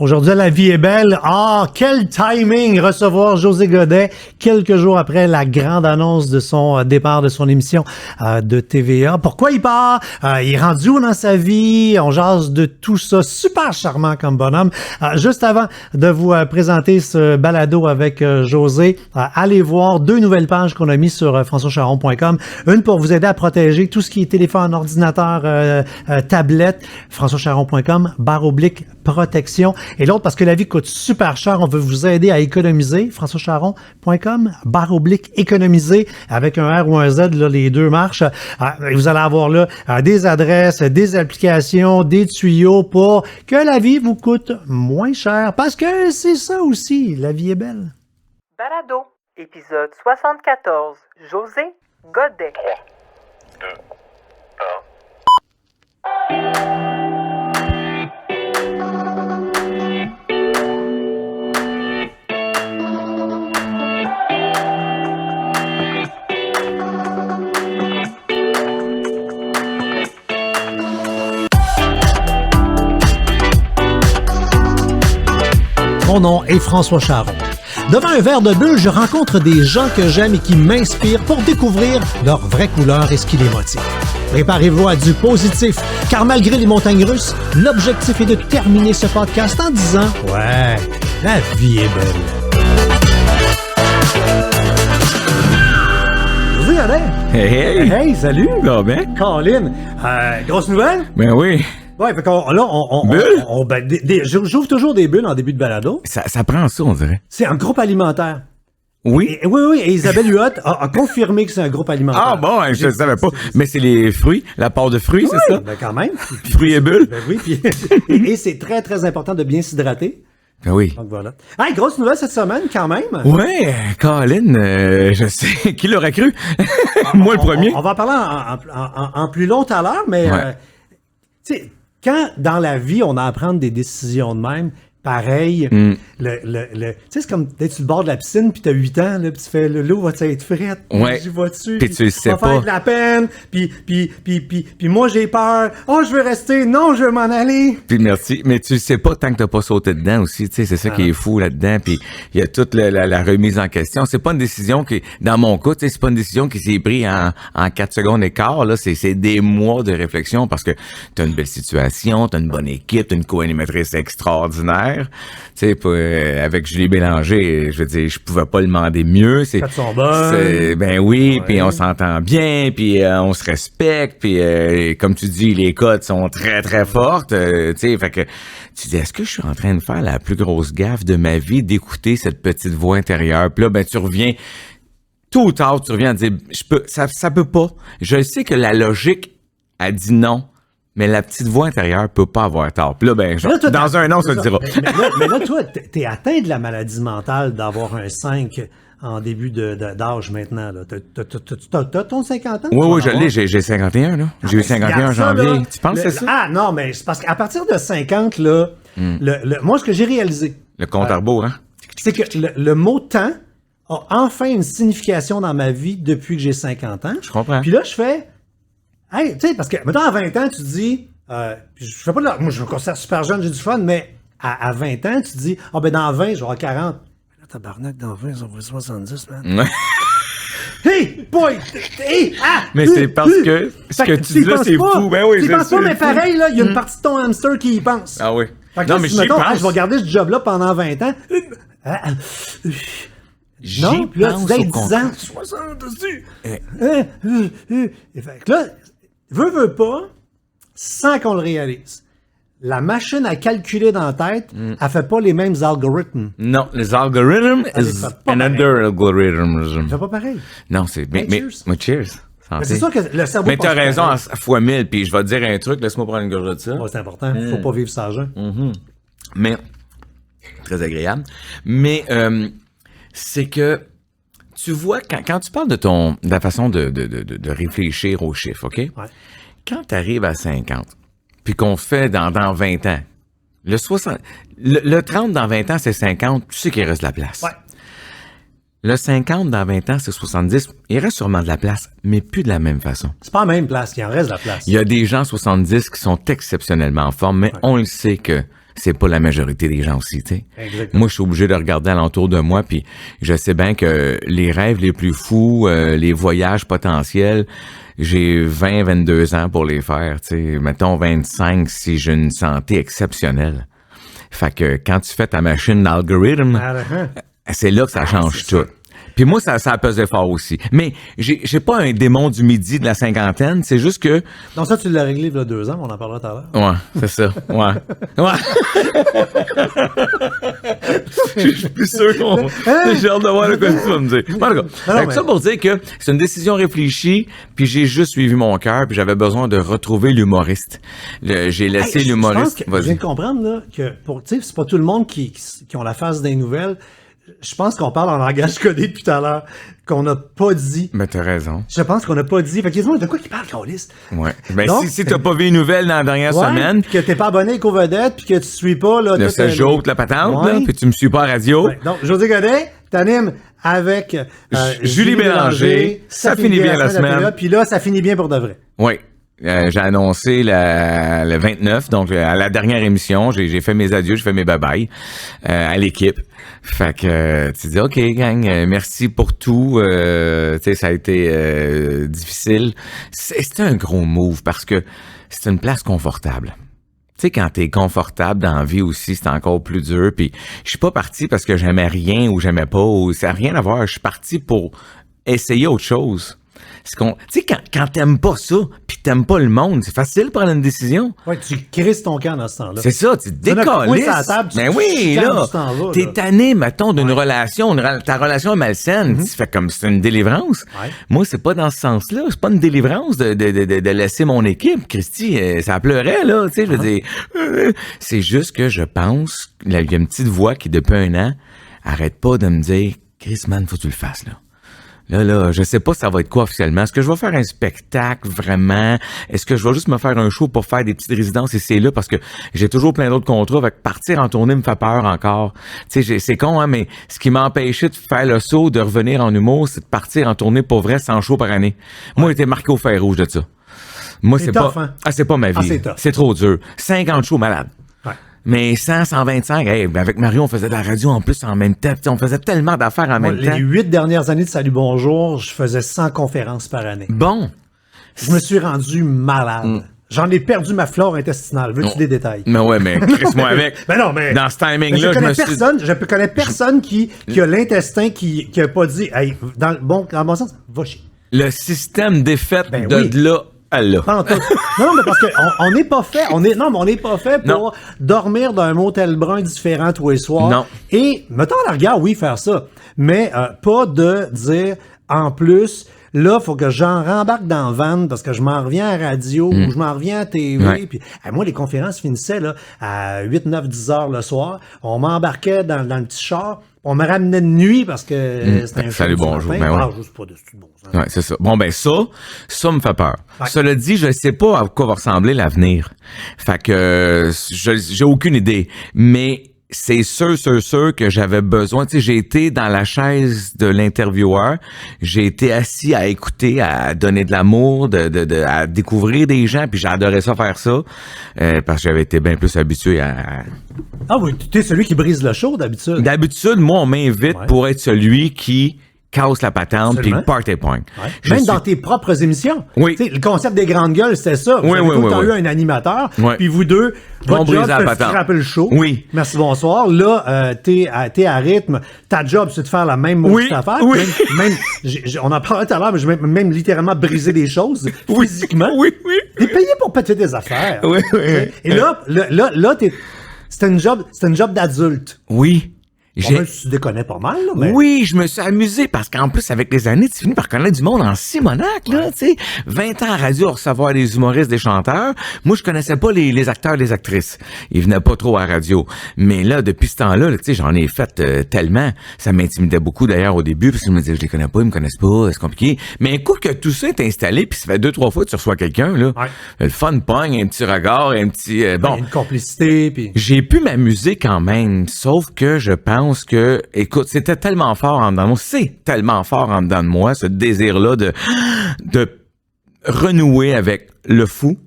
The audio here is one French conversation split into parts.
Aujourd'hui, la vie est belle. Ah, quel timing recevoir José Godet quelques jours après la grande annonce de son départ de son émission de TVA. Pourquoi il part? Il est rendu où dans sa vie? On jase de tout ça. Super charmant comme bonhomme. Juste avant de vous présenter ce balado avec José, allez voir 2 nouvelles pages qu'on a mis sur françoischaron.com. Une pour vous aider à protéger tout ce qui est téléphone, ordinateur, tablette. françoischaron.com/protection. Et l'autre, parce que la vie coûte super cher, on veut vous aider à économiser. françoischaron.com/économiser avec un R ou un Z, là, les deux marchent. Vous allez avoir là des adresses, des applications, des tuyaux pour que la vie vous coûte moins cher. Parce que c'est ça aussi, la vie est belle. Balado, épisode 74. José Godet. 3, 2, 1. Mon nom est François Charon. Devant un verre de bulle, je rencontre des gens que j'aime et qui m'inspirent pour découvrir leur vraie couleur et ce qui les motive. Préparez-vous à du positif, car malgré les montagnes russes, l'objectif est de terminer ce podcast en disant « Ouais, la vie est belle ». José Godet. Hey! Hey, salut! Ça va bien? Colin, grosse nouvelle? Ben oui. Ouais, fait qu'on, là, j'ouvre toujours des bulles en début de balado. Ça prend ça, on dirait. C'est un groupe alimentaire. Oui. Oui, et Isabelle Huot a confirmé que c'est un groupe alimentaire. Ah bon, je ne savais pas. Mais c'est les fruits, la part de fruits, oui, c'est ça? Ben quand même. Fruits et bulles? Ben oui, puis et c'est très, très important de bien s'hydrater. Ben oui. Donc voilà. Hey, grosse nouvelle cette semaine, quand même. Ouais, Colin, je sais. Qui l'aurait cru? Moi, le premier. On va en parler en plus long tout à l'heure, mais Ouais. tu sais, quand dans la vie, on a à prendre des décisions de même, pareil, tu sais, c'est comme d'être sur le bord de la piscine, puis t'as 8 ans, là, puis tu fais, l'eau va-tu être frette? Ouais. J'y vais dessus. Puis tu le sais va pas. faire de la peine, puis moi, j'ai peur. Oh, je veux rester. Non, je veux m'en aller. Puis merci. Mais tu le sais pas tant que t'as pas sauté dedans aussi. Tu sais, c'est ça qui est fou là-dedans. Puis il y a toute la remise en question. C'est pas une décision qui, dans mon cas, tu sais, c'est pas une décision qui s'est prise en 4 secondes et quart. Là, c'est des mois de réflexion parce que t'as une belle situation, t'as une bonne équipe, t'as une co-animatrice extraordinaire. Tu sais, avec Julie Bélanger, je veux dire, je pouvais pas le demander mieux. Elles sont bonnes. Ben oui, Ouais. puis on s'entend bien, puis on se respecte, puis comme tu dis, les codes sont très très fortes, tu sais, fait que tu dis, est-ce que je suis en train de faire la plus grosse gaffe de ma vie d'écouter cette petite voix intérieure? Puis là, ben tu reviens tôt ou tard, tu reviens à dire, ça peut pas. Je sais que la logique a dit non. Mais la petite voix intérieure peut pas avoir tort. Puis là, ben, genre, Là, toi, dans un an, on se le dira. Mais là, toi, t'es atteint de la maladie mentale d'avoir un 5 en début d'âge maintenant. Là. T'as ton 50 ans? Oui, je l'ai, j'ai 51, là. J'ai eu 51 en janvier. Là, Tu penses que c'est ça? Ah non, mais c'est parce qu'à partir de 50, là, moi, ce que j'ai réalisé, Le compte à rebours, hein? c'est que le mot temps a enfin une signification dans ma vie depuis que j'ai 50 ans. Je comprends. Puis là, je fais... Hey, tu sais, parce que, mettons, à 20 ans, tu te dis, puis je fais pas de moi, je me considère super jeune, j'ai du fun, mais à 20 ans, tu te dis, ben, dans 20, je vais avoir 40. Là, tabarnak, dans 20, ça va 70, man. Ouais. Hey, boy! Hey, ah! Mais c'est parce que ce que tu dis là, c'est fou. Ben oui, Tu c'est penses pas, fou. mais pareil, là, il y a une partie de ton hamster qui y pense. Ah oui. Fait que Non, là, mais si, j'y mettons, pense. je vais garder ce job-là pendant 20 ans. J'y Non, puis là, tu pense dis, au 10 contraire. ans, 60 dessus. Et fait que là, veux pas, sans qu'on le réalise. La machine à calculer dans la tête, elle fait pas les mêmes algorithmes. Non, les algorithmes Elle is fait pas another algorithm. Elle fait pas pareil. Non, c'est... Hey, Mais, cheers. mais cheers. Mais c'est sûr que le cerveau... Mais t'as pense raison pareil. à fois 1000, puis je vais te dire un truc, laisse-moi prendre une gorgée de ça. Ouais, c'est important. Faut pas vivre sans jeun. Mais, très agréable. Mais, c'est que, tu vois, quand tu parles de la façon de réfléchir aux chiffres, OK? Ouais. Quand tu arrives à 50, puis qu'on fait dans 20 ans, le 30 dans 20 ans, c'est 50, tu sais qu'il reste de la place. Ouais. Le 50 dans 20 ans, c'est 70, il reste sûrement de la place, mais plus de la même façon. C'est pas la même place, il en reste de la place. Il y a des gens 70 qui sont exceptionnellement en forme, mais on le sait que c'est pas la majorité des gens aussi, tu sais. Exactement. Moi, je suis obligé de regarder alentour de moi, puis je sais bien que les rêves les plus fous, les voyages potentiels, j'ai 22 ans pour les faire, tu sais. Mettons 25 si j'ai une santé exceptionnelle. Fait que quand tu fais ta machine d'algorithme, c'est là que ça change tout. Puis moi, ça a pesé fort aussi. Mais j'ai pas un démon du midi de la cinquantaine, c'est juste que... Donc ça, tu l'as réglé il y a 2 ans, on en parlera tout à l'heure. Ouais, c'est ça. Ouais. Je suis plus sûr qu'on... J'ai hâte de voir le que tu vas me dire. En tout cas, fait que ça pour dire que c'est une décision réfléchie, puis j'ai juste suivi mon cœur, puis j'avais besoin de retrouver l'humoriste. J'ai laissé l'humoriste... Je viens de comprendre là, que tu sais, c'est pas tout le monde qui ont la face des nouvelles. Je pense qu'on parle en langage codé depuis tout à l'heure, qu'on n'a pas dit. Mais t'as raison. Je pense qu'on n'a pas dit. Fait que de quoi qu'il parle, Carlis? Ouais. Ben, si t'as pas vu les nouvelles dans la dernière semaine. Puis que t'es pas abonné à Éco-Vedette, puis que tu suis pas, là. Le 16 jours, la patente, là, puis tu me suis pas à radio. Ouais. Donc, José Godet, t'animes avec Julie Bélanger. Ça finit bien la semaine. Puis là, ça finit bien pour de vrai. Oui. J'ai annoncé le 29, donc à la dernière émission, j'ai fait mes adieux, j'ai fait mes bye-bye à l'équipe. Fait que tu dis OK gang, merci pour tout. Tu sais, ça a été difficile. C'était un gros move parce que c'est une place confortable. Tu sais, quand t'es confortable dans la vie aussi, c'est encore plus dur. Puis je suis pas parti parce que j'aimais rien ou j'aimais pas, ou ça n'a rien à voir. Je suis parti pour essayer autre chose. Tu sais, quand t'aimes pas ça, pis t'aimes pas le monde, c'est facile de prendre une décision. Ouais, tu crises ton camp dans ce temps-là. C'est ça, tu décalisses. Mais oui, là, t'es tanné, mettons, d'une relation, ta relation est malsaine. Tu fais comme c'est une délivrance. Ouais. Moi, c'est pas dans ce sens-là. C'est pas une délivrance de laisser mon équipe. Christy, ça pleurait, là, tu sais, je veux dire. C'est juste que je pense, il y a une petite voix qui, depuis 1 an, arrête pas de me dire, Chris, man, faut que tu le fasses, là. Là, je sais pas ça va être quoi officiellement. Est-ce que je vais faire un spectacle vraiment? Est-ce que je vais juste me faire un show pour faire des petites résidences et c'est là parce que j'ai toujours plein d'autres contrats. Fait que partir en tournée me fait peur encore. Tu sais, c'est con, hein, mais ce qui m'a empêché de faire le saut, de revenir en humour, c'est de partir en tournée pour vrai 100 shows par année. Moi, j'ai été marqué au fer rouge de ça. Moi, c'est pas... Hein? Ah, c'est pas ma vie. C'est trop dur. 50 shows malades. Ouais. Mais 100, 125, avec Mario, on faisait de la radio en plus en même temps. On faisait tellement d'affaires en même temps. Les 8 dernières années de Salut Bonjour, je faisais 100 conférences par année. Bon. Je me suis rendu malade. J'en ai perdu ma flore intestinale. Veux-tu des détails? Mais ouais, mais crisse-moi avec. Mais non, mais... Dans ce timing-là, je connais personne qui a l'intestin qui a pas dit, hey, dans mon sens, va chier. Le système défaite oui. là à là. Non, mais parce qu'on n'est pas fait. On n'est pas fait pour dormir dans un motel brun différent tous les soirs. Non. Et, mettons à la rigueur, oui, faire ça. Mais pas de dire, en plus, là, faut que j'en rembarque dans le van parce que je m'en reviens à la radio ou je m'en reviens à TV. Ouais. Puis, moi, les conférences finissaient là, à 8, 9, 10 heures le soir. On m'embarquait dans le petit char. On me ramenait de nuit parce que c'était un show. Salut, bonjour. Ben ouais. Juste pas de bon sens. Ouais, c'est ça. Bon, ben ça me fait peur. Ouais. Cela dit, je sais pas à quoi va ressembler l'avenir. Fait que j'ai aucune idée. Mais c'est sûr que j'avais besoin. Tu sais, j'ai été dans la chaise de l'intervieweur. J'ai été assis à écouter, à donner de l'amour, à découvrir des gens. Puis j'adorais ça faire ça parce que j'avais été bien plus habitué à... Ah oui, tu es celui qui brise le show d'habitude. D'habitude, moi, on m'invite pour être celui qui casse la patente puis le party point. Ouais. Même dans tes propres émissions. Oui. T'sais, le concept des grandes gueules, c'était ça. Vous avez tout le temps eu un animateur, puis vous deux, votre job, c'est de frapper le show. Oui. Merci, bonsoir. Là, t'es à rythme. Ta job, c'est de faire la même affaire. Oui. Même, on en parlait tout à l'heure, mais je vais même littéralement briser des choses physiquement. Oui. T'es payé pour péter des affaires. Oui. Et là, c'était une job d'adulte. Oui. Même si tu déconnais pas mal, là, mais... Oui, je me suis amusé parce qu'en plus, avec les années, tu finis par connaître du monde en Simonac, là, tu sais. 20 ans à radio à recevoir des humoristes, des chanteurs. Moi, je connaissais pas les acteurs, les actrices. Ils venaient pas trop à la radio. Mais là, depuis ce temps-là, tu sais, j'en ai fait tellement. Ça m'intimidait beaucoup, d'ailleurs, au début, parce que je me disais, je les connais pas, ils me connaissent pas, c'est compliqué. Mais un coup que tout ça est installé, puis ça fait 2-3 fois que tu reçois quelqu'un, là. Ouais. Le fun pogne, un petit regard, un petit... bon. Une complicité, puis... J'ai pu m'amuser quand même, sauf que je pense que, écoute, c'était tellement fort en dedans de moi, c'est tellement fort en dedans de moi, ce désir-là de renouer avec le fou,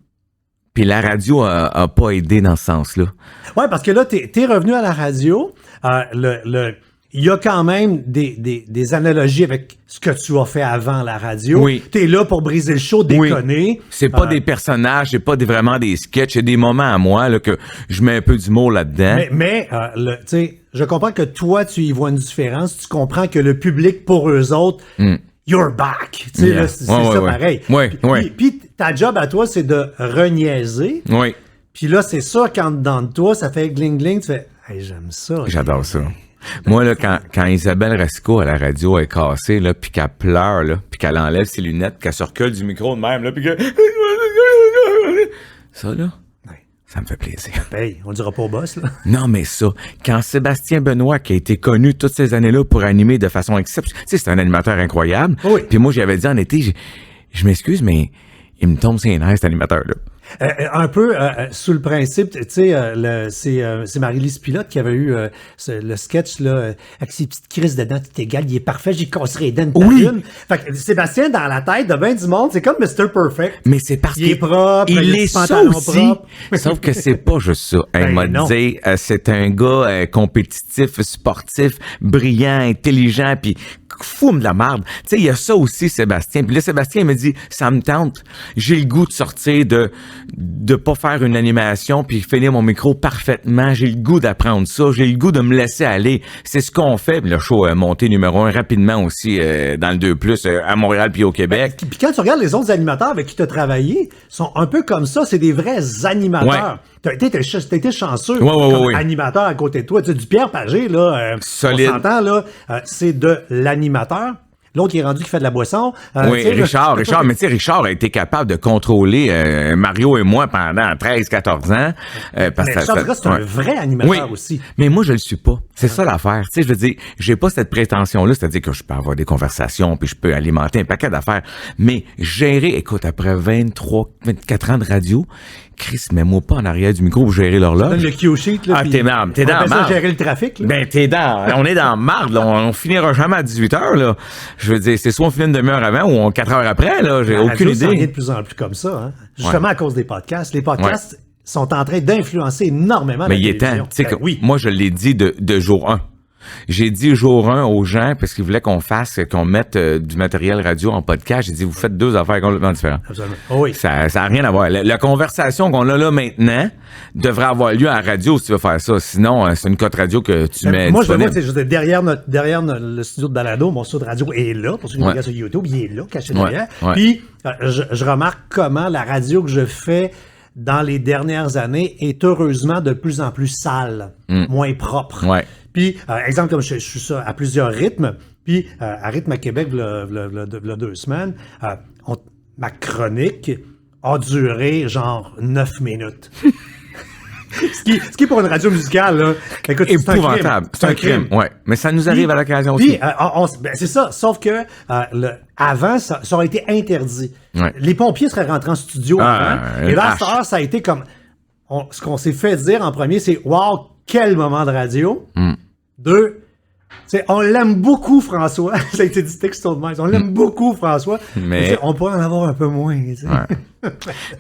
Puis la radio a pas aidé dans ce sens-là. Ouais, parce que là, t'es revenu à la radio. Il y a quand même des analogies avec ce que tu as fait avant la radio. Oui. T'es là pour briser le show, déconner. C'est pas des personnages, c'est pas vraiment des sketchs, c'est des moments à moi là, que je mets un peu d'humour là-dedans. Mais tu sais, je comprends que toi, tu y vois une différence. Tu comprends que le public, pour eux autres, you're back. Tu sais, Yeah. là, c'est ça pareil. Puis ta job à toi, c'est de reniaiser. Oui. Puis là, c'est ça, quand dans toi, ça fait gling-gling, tu fais « Hey, j'aime ça. » J'adore ça. Moi, là, quand Isabelle Rasco à la radio est cassée, là, puis qu'elle pleure, là, puis qu'elle enlève ses lunettes, puis qu'elle se recule du micro de même, là, puis que... Ça, là, ça me fait plaisir. Hey, on le dira pas au boss, là. Non, mais ça, quand Sébastien Benoît, qui a été connu toutes ces années-là pour animer de façon exceptionnelle, tu sais, c'est un animateur incroyable. Oui. Puis moi, j'avais dit en été, je m'excuse, mais il me tombe sur les nerfs, cet animateur-là. Un peu sous le principe, tu sais, c'est Marie-Lise Pilote qui avait eu le sketch là, avec ses petites crises dedans, tout égal, il est parfait, j'y casserai les dents de Oui. une. Fait que Sébastien, dans la tête de ben du monde, c'est comme Mr. Perfect. Mais c'est parce Il est propre, il a il du est ça pantalon aussi. propre. Sauf que c'est pas juste ça. Elle Ben m'a non. dit, c'est un gars compétitif, sportif, brillant, intelligent, puis fou de la marde. Tu sais, il y a ça aussi, Sébastien. Puis là, Sébastien il me dit, ça me tente. J'ai le goût de sortir, de pas faire une animation puis finir mon micro parfaitement. J'ai le goût d'apprendre ça. J'ai le goût de me laisser aller. C'est ce qu'on fait. Puis le show a monté numéro 1 rapidement aussi dans le 2+, à Montréal puis au Québec. Puis quand tu regardes les autres animateurs avec qui tu as travaillé, sont un peu comme ça, c'est des vrais animateurs. T'as été chanceux comme Ouais. animateur à côté de toi. Tu sais, du Pierre Pagé, là, Solide. on s'entend, là, c'est de l'animateur. L'autre qui est rendu qui fait de la boisson. Oui, tu sais, Richard, mais tu sais, Richard a été capable de contrôler Mario et moi pendant 13-14 ans. Parce mais que Richard Duras, c'est un vrai animateur aussi. Mais moi, je le suis pas. C'est ça l'affaire. Tu sais, je veux dire, j'ai pas cette prétention-là, c'est-à-dire que je peux avoir des conversations, puis je peux alimenter un paquet d'affaires. Mais gérer, écoute, après 24 ans de radio, Chris, mets-moi pas en arrière du micro pour gérer l'horloge. Donne le Q-sheet, là. Ah, puis t'es dans on appelle ça marde. gérer le trafic, là. Ben, on est dans marde, là. On finira jamais à 18h, là. Je veux dire, c'est soit on finit une demi-heure avant ou 4 heures après, là. J'ai La aucune radio s'en vient idée. de plus en plus comme ça, hein. Justement à cause des podcasts. Les podcasts sont en train d'influencer énormément Mais la il est temps. télévision. Tu sais, Ben oui. moi, je l'ai dit de jour 1. J'ai dit jour 1 aux gens, parce qu'ils voulaient qu'on mette du matériel radio en podcast. J'ai dit, vous faites 2 affaires complètement différentes. Absolument. Oh oui. Ça a rien à voir. La conversation qu'on a là maintenant devrait avoir lieu à la radio si tu veux faire ça. Sinon, c'est une cote radio que tu mets Moi, je le vois, disponible. tu sais, derrière le studio de balado, mon studio de radio est là. Pour ceux qui me regardent sur YouTube, il est là, caché derrière. Ouais. Puis, je remarque comment la radio que je fais dans les dernières années est heureusement de plus en plus sale, moins propre. Ouais. Puis, exemple, comme je suis ça à plusieurs rythmes, puis à Rythme à Québec, il y a 2 semaines, ma chronique a duré genre 9 minutes. ce qui pour une radio musicale, là, écoute, Épouvantable. C'est un crime. Ouais. Mais ça nous arrive à l'occasion aussi. Puis, c'est ça. Sauf que avant, ça aurait été interdit. Ouais. Les pompiers seraient rentrés en studio avant. Et là, à cette heure, ça a été comme... ce qu'on s'est fait dire en premier, c'est « Wow, quel moment de radio! 2, on l'aime beaucoup, François. Ça a été dit texto de même. On l'aime beaucoup, François. Mais on pourrait en avoir un peu moins.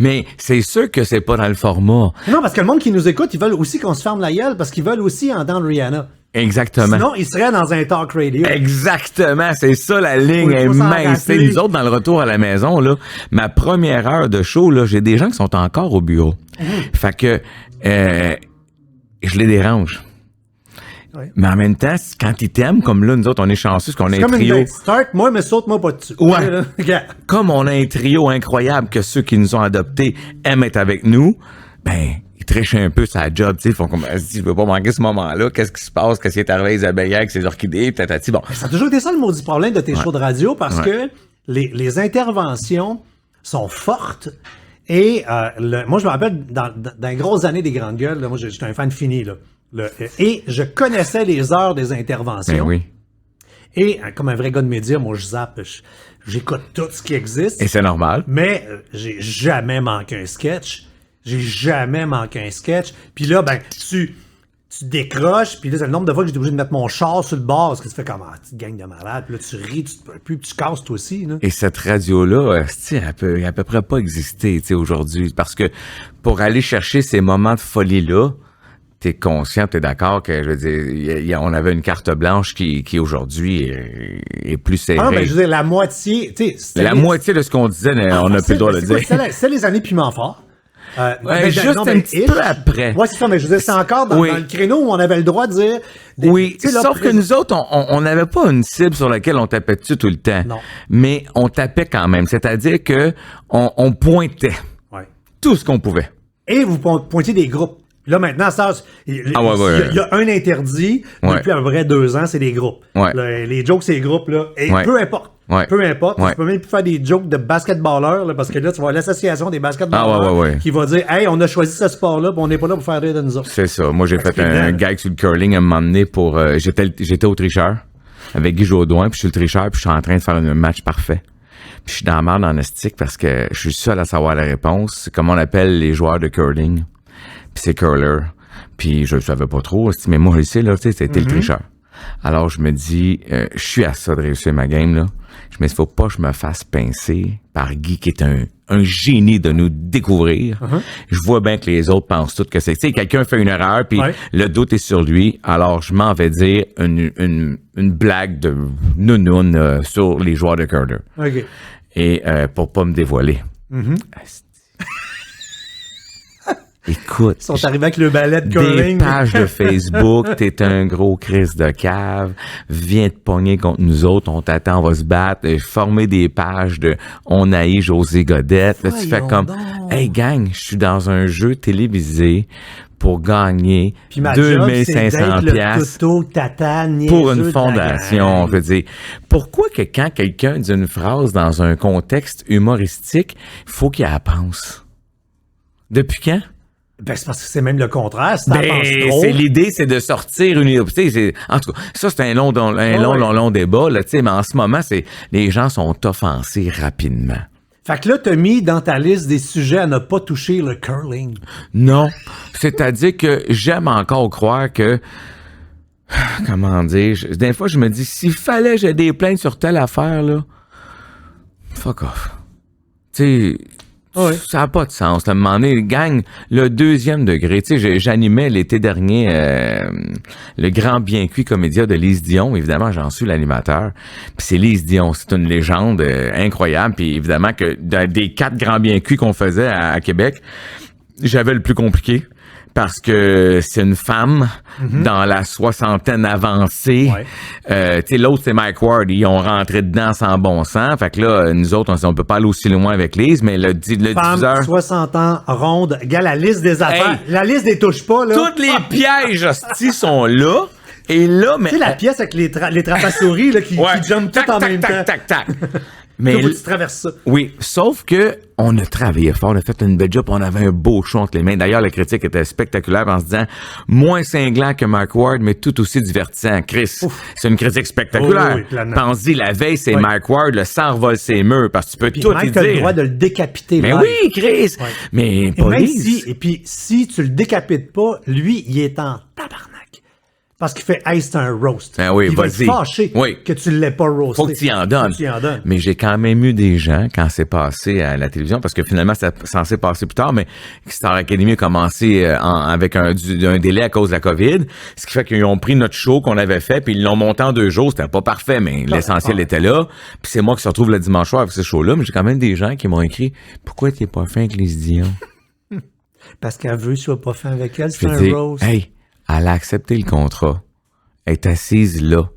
Mais c'est sûr que c'est pas dans le format. Non, parce que le monde qui nous écoute, ils veulent aussi qu'on se ferme la gueule parce qu'ils veulent aussi entendre Rihanna. Exactement. Sinon, ils seraient dans un talk radio. Exactement, c'est ça la ligne Faut est s'en mince. rappeler. Nous autres, dans le retour à la maison, là, ma première heure de show, là, j'ai des gens qui sont encore au bureau. Fait que je les dérange. Ouais. Mais en même temps, quand ils t'aiment, comme là, nous autres, on est chanceux, parce qu'on a C'est un comme une trio. date start, moi, mais saute-moi pas dessus. Ouais. Regarde. Comme on a un trio incroyable que ceux qui nous ont adoptés aiment être avec nous, ben, ils trichent un peu sa job, tu sais, ils font comme, je veux pas manquer ce moment-là, qu'est-ce qui se passe, qu'est-ce qui est arrivé à Isabelle avec ses orchidées, tatati, bon. Ça a toujours été ça le maudit problème de tes shows de radio parce que les interventions sont fortes et moi, je me rappelle dans les grosses années des Grandes Gueules, là, moi, j'étais un fan fini, là. Et je connaissais les heures des interventions. Ben oui. Et comme un vrai gars de médias, moi, je zappe, j'écoute tout ce qui existe. Et c'est normal. Mais j'ai jamais manqué un sketch. J'ai jamais manqué un sketch. Puis là, ben, tu tu décroches, puis là, c'est le nombre de fois que j'étais obligé de mettre mon char sur le bord, parce que tu fais comme, petite gang de malades, puis là, tu ris, tu te peux plus, puis tu casses toi aussi, là. Et cette radio-là, elle peut à peu près pas exister, tu sais, aujourd'hui. Parce que pour aller chercher ces moments de folie-là, t'es conscient, t'es d'accord que, je veux dire, on avait une carte blanche qui aujourd'hui est plus serrée. Ah non, mais je veux dire, la moitié, tu sais... La moitié de ce qu'on disait, on n'a plus le droit de le dire. C'est les années piment fort. Juste un petit peu après. Ouais, c'est ça, mais je veux dire, c'est encore dans le créneau où on avait le droit de dire... Oui, sauf que nous autres, on n'avait pas une cible sur laquelle on tapait dessus tout le temps. Non. Mais on tapait quand même, c'est-à-dire que on pointait tout ce qu'on pouvait. Et vous pointiez des groupes. Là, maintenant, il y a un interdit depuis à peu près 2 ans, c'est les groupes. Ouais. Les jokes, c'est les groupes, là. Et peu importe. Ouais. Peu importe. Ouais. Tu peux même plus faire des jokes de basketballeurs, là, parce que là, tu vois l'association des basketballeurs qui va dire, hey, on a choisi ce sport-là, puis on n'est pas là pour faire rire de nous autres. C'est ça. Moi, j'ai fait un gag sur le curling à un moment donné pour, j'étais au tricheur avec Guy Jodoin, puis je suis le tricheur, puis je suis en train de faire un match parfait. Puis je suis dans la merde en estique parce que je suis seul à savoir la réponse. C'est comme on appelle les joueurs de curling. Puis c'est curler. Puis je le savais pas trop, mais moi, je sais, là, tu sais, c'était le tricheur. Alors, je me dis, je suis à ça de réussir ma game, là. Je me dis, faut pas que je me fasse pincer par Guy, qui est un génie de nous découvrir. Je vois bien que les autres pensent tout que c'est, tu sais, quelqu'un fait une erreur, puis le doute est sur lui. Alors, je m'en vais dire une blague de nounoun sur les joueurs de curler. OK. Et pour pas me dévoiler. Écoute. Ils sont arrivés avec le ballet de curling. Des pages de Facebook, t'es un gros Christ de cave, viens te pogner contre nous autres, on t'attend, on va se battre, former des pages de on haït José Godette. Là, tu fais comme, hey gang, je suis dans un jeu télévisé pour gagner 2500 piastres pour une fondation. Je veux dire, pourquoi que quand quelqu'un dit une phrase dans un contexte humoristique, il faut qu'il la pense? Depuis quand? Ben, c'est parce que c'est même le contraire. Si t'en penses trop. L'idée, c'est de sortir une idée. En tout cas, ça, c'est un long débat, là, tu sais, mais en ce moment, les gens sont offensés rapidement. Fait que là, t'as mis dans ta liste des sujets à ne pas toucher le curling. Non. C'est-à-dire que j'aime encore croire que, comment dire, des fois, je me dis, s'il fallait que j'ai des plaintes sur telle affaire, là, fuck off. Tu sais, ça n'a pas de sens. À un moment donné, gang, le 2e degré. Tu sais, j'animais l'été dernier le Grand Bien Cuit Comédia de Lise Dion. Évidemment, j'en suis l'animateur. Puis c'est Lise Dion. C'est une légende incroyable. Puis évidemment que des 4 Grands Bien Cuits qu'on faisait à Québec, j'avais le plus compliqué. Parce que c'est une femme dans la soixantaine avancée. Tu sais, l'autre, c'est Mike Ward. Ils ont rentré dedans sans bon sens. Fait que là, nous autres, on peut pas aller aussi loin avec Lise, mais le femme, diffuseur... 60 ans, ronde, égale la liste des affaires. Hey, la liste des touche pas, là. Toutes les pièges, hosties, sont là. Et là, mais... Tu sais, la pièce avec les trapes-à-souris, là, qui jumpent tout en même temps. Tac. Mais tu traverses ça. Oui, sauf que on a travaillé fort, on a fait une belle job, on avait un beau show entre les mains. D'ailleurs, la critique était spectaculaire en se disant moins cinglant que Mark Ward, mais tout aussi divertissant. Chris, c'est une critique spectaculaire. Pense-y, la veille, c'est Mark Ward, le sang revole ses murs, parce que tu peux puis tout Mike y dire. T'as le droit de le décapiter. Mais live. oui, Chris! Ouais. Mais pas et puis, si tu le décapites pas, lui, il est en tabarnak. Parce qu'il fait, hey, c'est un roast. Ben oui, il va être vas-y. fâché que tu l'aies pas roasté. Faut que tu y en donnes. Mais j'ai quand même eu des gens, quand c'est passé à la télévision, parce que finalement, c'est censé passer plus tard, mais Star Academy a commencé avec un délai à cause de la COVID, ce qui fait qu'ils ont pris notre show qu'on avait fait, puis ils l'ont monté en 2 jours. C'était pas parfait, mais l'essentiel était là. Puis c'est moi qui se retrouve le dimanche soir avec ce show-là, mais j'ai quand même des gens qui m'ont écrit « Pourquoi t'es pas fin avec Lise Dion? » Parce qu'elle veut que tu sois pas fin avec elle, c'est un roast. Hey, elle a accepté le contrat. Elle est assise là.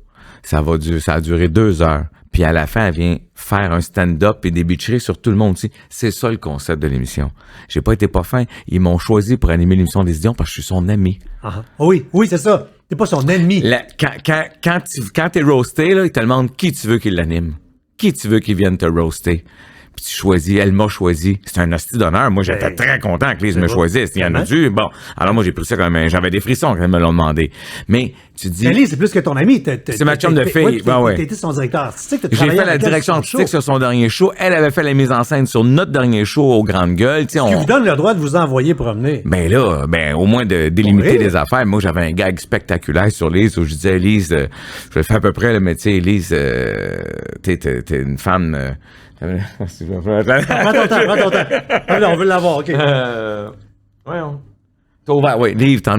Ça a duré 2 heures. Puis à la fin, elle vient faire un stand-up et des bitcheries sur tout le monde. C'est ça le concept de l'émission. J'ai pas été pas fin. Ils m'ont choisi pour animer l'émission des Dion parce que je suis son ami. Oui, c'est ça. T'es pas son ennemi. Quand t'es roasté, là, ils te demandent qui tu veux qu'il l'anime. Qui tu veux qu'il vienne te roaster. puis tu choisis, elle m'a choisi. C'est un hostie d'honneur. Moi, j'étais très content que Lise me choisisse. Il y en a dû. Bon, alors moi, j'ai pris ça comme j'avais des frissons quand ils me l'ont demandé. Mais tu dis... Lise, c'est plus que ton ami. C'est ma chum de fille. T'as été son directeur artistique. J'ai fait la direction artistique sur son dernier show. Elle avait fait la mise en scène sur notre dernier show aux Grandes Gueules. Ce qui vous donne le droit de vous envoyer promener. Ben là, au moins de délimiter les affaires. Moi, j'avais un gag spectaculaire sur Lise où je disais, Lise, je le fais à peu près, là, mais tu sais, Lise, t'es une femme... Prends ton temps. On veut l'avoir, OK. Voyons. T'as ouvert, oui, Livre, t'as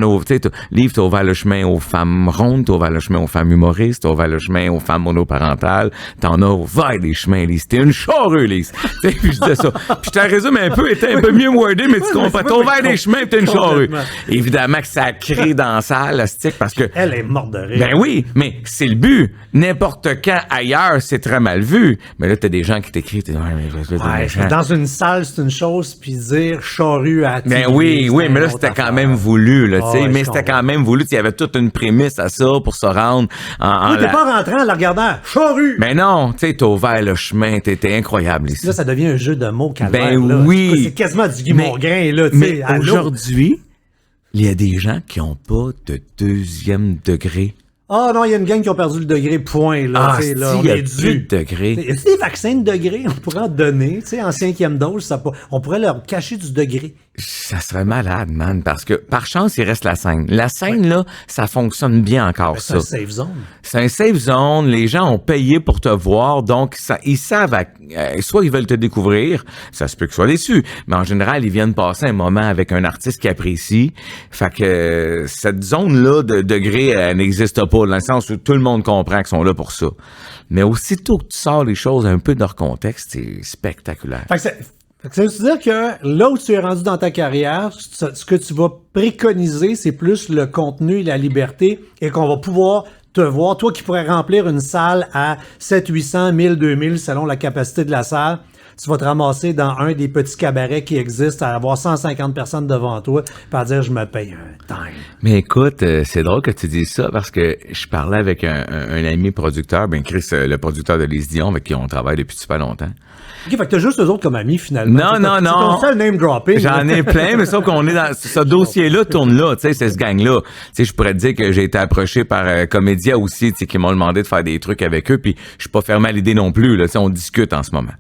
ouvert le chemin aux femmes rondes, t'as ouvert le chemin aux femmes humoristes, t'as ouvert le chemin aux femmes monoparentales, t'en as ouvert les chemins, Lise. T'es une charrue, Lise. Puis je disais ça. Puis je t'en résume un peu, était un peu mieux wordé, mais tu comprends. T'as ouvert les chemins, t'es une charrue. Évidemment que ça a créé dans la salle, parce que... Elle est morte de rire. Ben oui, mais c'est le but. N'importe quand ailleurs, c'est très mal vu. Mais là, t'as des gens qui t'écrivent, dans une salle, c'est une chose, puis dire charrue à Ben oui, mais là, c'était quand même voulu, là, tu sais. Mais c'était quand même voulu. Il y avait toute une prémisse à ça pour se rendre en... Oui, t'es pas rentré en la regardant. Charrue! Mais non, tu sais, t'as ouvert le chemin, t'étais incroyable ici. Là, ça devient un jeu de mots calvaire. Ben là. Oui. C'est quasiment du Guy Mongrain, là, tu sais. Mais aujourd'hui, il y a des gens qui ont pas de deuxième degré. Ah non, il y a une gang qui ont perdu le degré, point. Là, Ah, là, il y a plus de degré. Il y a des vaccins de degré, on pourrait en donner. Tu sais, en 5e dose, on pourrait leur cacher du degré. Ça serait malade, man, parce que par chance, il reste la scène. La scène, là, ça fonctionne bien encore, ça. C'est un safe zone. C'est un safe zone. Les gens ont payé pour te voir, donc ils savent, soit ils veulent te découvrir, ça se peut qu'ils soient déçus, mais en général, ils viennent passer un moment avec un artiste qu'ils apprécient. Fait que cette zone-là de degré, elle n'existe pas, dans le sens où tout le monde comprend qu'ils sont là pour ça. Mais aussitôt que tu sors les choses un peu de leur contexte, c'est spectaculaire. Ça veut dire que là où tu es rendu dans ta carrière, ce que tu vas préconiser, c'est plus le contenu et la liberté, et qu'on va pouvoir te voir, toi qui pourrais remplir une salle à 700, 800, 1000, 2000 selon la capacité de la salle. Tu vas te ramasser dans un des petits cabarets qui existent, à avoir 150 personnes devant toi, puis à dire « je me paye un time ». Mais écoute, c'est drôle que tu dises ça, parce que je parlais avec un ami producteur, ben Chris, le producteur de Lise Dion, avec qui on travaille depuis super longtemps. OK, fait que t'as juste eux autres comme amis, finalement. Non. C'est ton seul name dropping. J'en ai plein, mais sauf qu'on est dans ce dossier-là, tourne là, tu sais, c'est ce gang-là. Tu sais, je pourrais te dire que j'ai été approché par Comédia aussi, tu sais, qui m'ont demandé de faire des trucs avec eux, puis je suis pas fermé à l'idée non plus, là, tu sais, on discute en ce moment.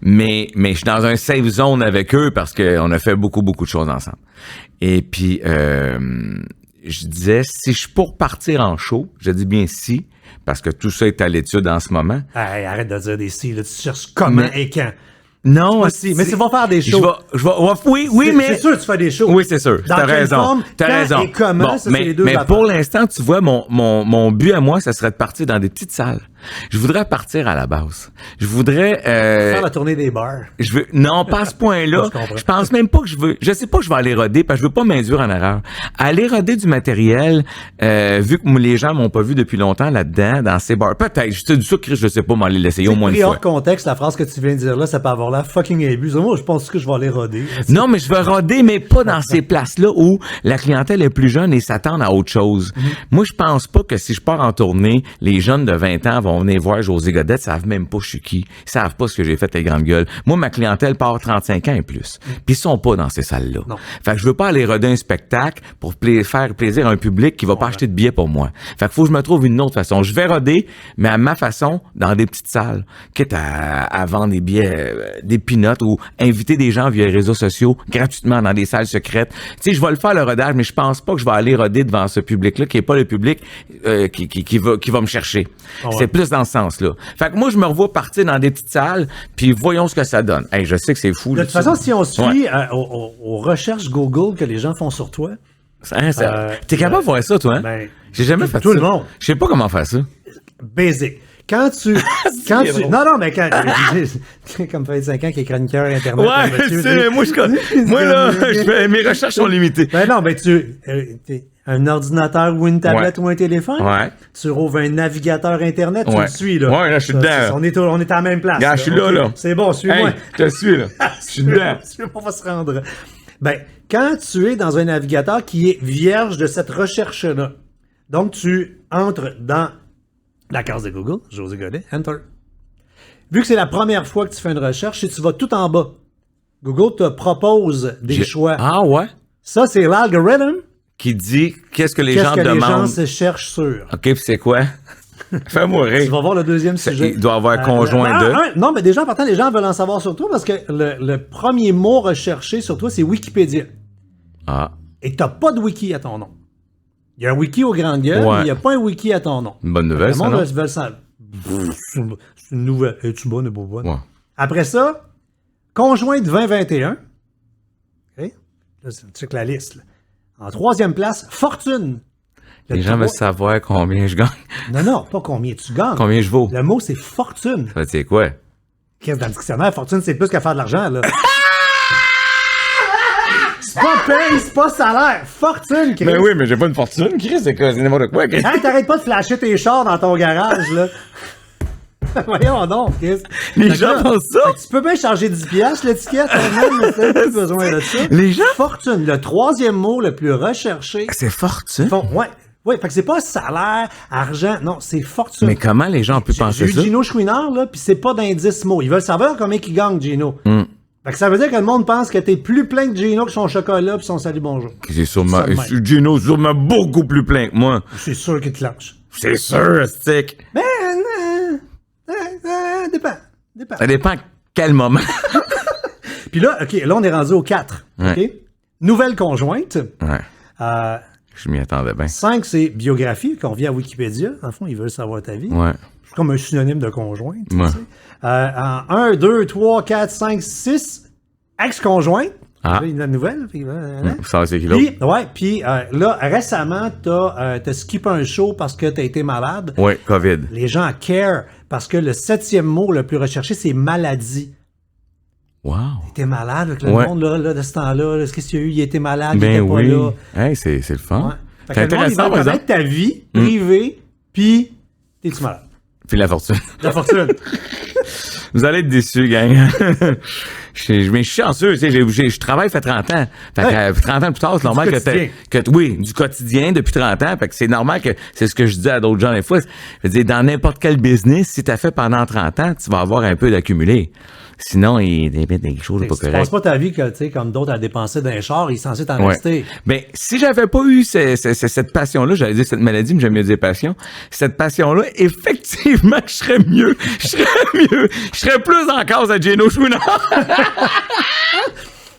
Mais je suis dans un safe zone avec eux parce qu'on a fait beaucoup de choses ensemble. Et puis, je disais, si je suis pour partir en show, je dis bien si, parce que tout ça est à l'étude en ce moment. Hey, arrête de dire des si, là, tu cherches comment et quand. Non, si, mais tu vas faire des shows. Oui, mais... C'est sûr que tu fais des shows. Oui, c'est sûr. Dans T'as quelle raison. forme, T'as quand raison. Et comment, bon, ça, c'est les deux mais affaires. pour l'instant, tu vois, mon but à moi, ça serait de partir dans des petites salles. Je voudrais partir à la base. Je voudrais... faire la tournée des bars. Non, pas à ce point-là. Je pense même pas que je sais pas que je vais aller roder, parce que je veux pas m'induire en erreur. Aller roder du matériel, vu que les gens m'ont pas vu depuis longtemps là-dedans, dans ces bars. Peut-être, je te dis ça, Chris, je sais pas m'aller l'essayer au moins une fois. fois. Hors contexte, la phrase que tu viens de dire là, ça peut avoir l'air fucking abus. Moi, je pense que je vais aller roder. Non, mais je vais roder, mais pas dans ces places-là où la clientèle est plus jeune et s'attend à autre chose. Moi, je pense pas que si je pars en tournée, les jeunes de 20 ans vont venir voir José Godet, ils savent même pas je suis qui. Ils savent pas ce que j'ai fait les grandes gueules. Moi, ma clientèle part 35 ans et plus. Puis ils sont pas dans ces salles-là. Fait que je veux pas aller roder un spectacle pour faire plaisir à un public qui va pas acheter de billets pour moi. Fait que faut que je me trouve une autre façon. Je vais roder, mais à ma façon, dans des petites salles. Quitte à vendre des billets, des peanuts ou inviter des gens via les réseaux sociaux gratuitement dans des salles secrètes. Tu sais, je vais le faire le rodage, mais je pense pas que je vais aller roder devant ce public-là qui est pas le public qui va me chercher. C'est plus dans ce sens-là. Fait que moi, je me revois partir dans des petites salles, puis voyons ce que ça donne. Hey, je sais que c'est fou. De toute façon, si on suit aux recherches Google que les gens font sur toi... T'es capable de voir ça, toi, hein? Ben, j'ai jamais fait ça. Tout le monde. Je sais pas comment faire ça. Basic. Non, mais comme fait 5 ans qu'il est chroniqueur Internet. Moi, là, mes recherches sont limitées. Ben non, ben un ordinateur ou une tablette ou un téléphone. Tu rouvres un navigateur Internet, tu le suis, là. Ouais, là, je suis dedans. On est à la même place. Là, je suis là. C'est bon, suis-moi. Hey, je te suis, là. Je suis dedans. On va se rendre. Ben, quand tu es dans un navigateur qui est vierge de cette recherche-là, donc tu entres dans la case de Google, José Godet, Enter. vu que c'est la première fois que tu fais une recherche, si tu vas tout en bas, Google te propose des choix. Ah ouais? Ça, c'est l'algorithme. Qui dit qu'est-ce que les Qu'est-ce gens que les gens demandent. se cherchent sur. OK, puis c'est quoi? Fais-moi Tu rire. vas voir le deuxième sujet. Il doit avoir conjoint de. Non, mais déjà, en partant, les gens veulent en savoir sur toi parce que le premier mot recherché sur toi, c'est Wikipédia. Ah, Et t'as pas de wiki à ton nom. Il y a un wiki au grand gueule, Ouais. mais il n'y a pas un wiki à ton nom. une bonne nouvelle, Le ça, monde non? veut ça. C'est une nouvelle. Es-tu bonne ou pas bonne? Ouais. Après ça, conjointe 2021. OK? Là, check la liste. Là. En troisième place, fortune. Le Les gens veulent savoir combien je gagne. Non, pas combien tu gagnes. Combien je vaux. Le mot, c'est fortune. Ça veut dire quoi? Qu'est-ce dans le dictionnaire? Fortune, c'est plus qu'à faire de l'argent, là. C'est pas paye, c'est pas salaire. Fortune, Chris. Ben oui, mais j'ai pas une fortune, Chris, c'est quoi? C'est n'importe quoi, Chris. Hey, t'arrêtes pas de flasher tes chars dans ton garage, là. Voyons donc, Chris. Les Fait que gens là, pensent ça. fait que tu peux bien charger 10 piastres, l'étiquette, même, mais t'as plus besoin de ça. Les gens- Fortune, le troisième mot le plus recherché. C'est fortune. Ouais, fait que c'est pas salaire, argent, non, c'est fortune. Mais comment les gens ont pu J'ai penser eu ça? Gino Chouinard, là, pis c'est pas d'indice mots. Ils veulent savoir combien il gagne, Gino. Hmm. Fait que ça veut dire que le monde pense que t'es plus plein que Gino que son chocolat pis son salut bonjour. C'est sûrement. Ça de même. Gino, sûrement beaucoup plus plein que moi. C'est sûr qu'il te lâche. C'est sûr, stick. Mais, dépend. Ça dépend à quel moment. Puis là, OK, là, on est rendu au 4. Ouais. OK? Nouvelle conjointe. Ouais. Je m'y attendais bien. 5, c'est biographie, qu'on vient à Wikipédia. En fond, ils veulent savoir ta vie. Ouais. C'est comme un synonyme de conjointe. Ouais. Tu sais. En 1, 2, 3, 4, 5, 6, ex-conjointe. Ah. Là, une nouvelle. Puis, Ça, c'est kilo. puis là, récemment, t'as skippé un show parce que t'as été malade. Ouais, COVID. Les gens care parce que le 7e mot le plus recherché, c'est maladie. Wow. T'es malade avec le Ouais. monde là, de ce temps-là. Là, qu'est-ce qu'il y a eu? Il était malade, il Ben était pas oui. là. Hey, c'est le fun. Ouais. Fait C'est que le monde, il va intéressant, par exemple. connaître ta vie privée, puis t'es-tu malade? Puis la fortune. La fortune. Vous allez être déçus, gang. Mais je suis chanceux, tu sais, je travaille fait 30 ans. Fait que 30 ans plus tard, c'est normal quotidien. du quotidien depuis 30 ans. Fait que c'est normal que c'est ce que je dis à d'autres gens des fois. Je veux dire, dans n'importe quel business, si t'as fait pendant 30 ans, tu vas avoir un peu d'accumulé. Sinon, il y a des choses pas Tu passes correctes. pas ta vie que, tu sais, comme d'autres à dépenser d'un char, il est censé t'en Ouais. rester. Ben, si j'avais pas eu cette passion-là, j'allais dire cette maladie, mais j'aime mieux dire passion, cette passion-là, effectivement, je serais mieux. Je serais plus en cause à Gino Chouinard.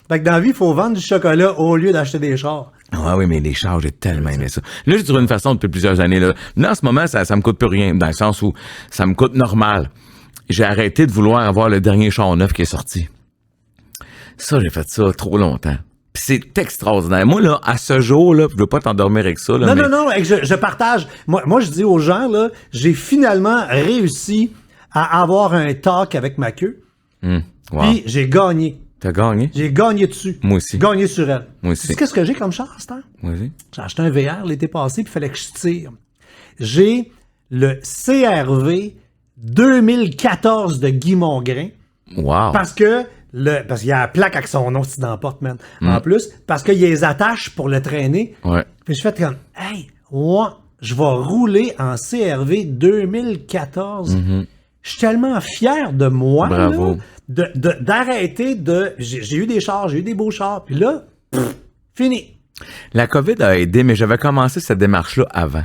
Fait que dans la vie, il faut vendre du chocolat au lieu d'acheter des chars. Ah oui, mais les chars, j'ai tellement aimé ça. Là, j'ai trouvé une façon depuis plusieurs années. Là en ce moment, ça me coûte plus rien, dans le sens où ça me coûte normal. J'ai arrêté de vouloir avoir le dernier char neuf qui est sorti. Ça, j'ai fait ça trop longtemps. Puis c'est extraordinaire. Moi, là, à ce jour, là, je veux pas t'endormir avec ça. Là, Non, je partage. Moi, je dis aux gens, là, j'ai finalement réussi à avoir un talk avec ma queue. Wow. Puis j'ai gagné. T'as gagné? J'ai gagné dessus. Moi aussi. Gagné sur elle. Moi aussi. Tu sais qu'est-ce que j'ai comme char, cette heure? Vas-y. J'ai acheté un VR l'été passé, puis il fallait que je tire. J'ai le CRV 2014 de Guy Mongrain. Wow. Parce qu'il y a la plaque avec son nom aussi dans la porte, man. En plus, parce qu'il les attache pour le traîner. Ouais. Puis je fais comme, hey, moi, je vais rouler en CRV 2014. Je suis tellement fier de moi. Bravo. Là, d'arrêter de. J'ai eu des chars, j'ai eu des beaux chars. Puis là, fini. La COVID a aidé, mais j'avais commencé cette démarche-là avant.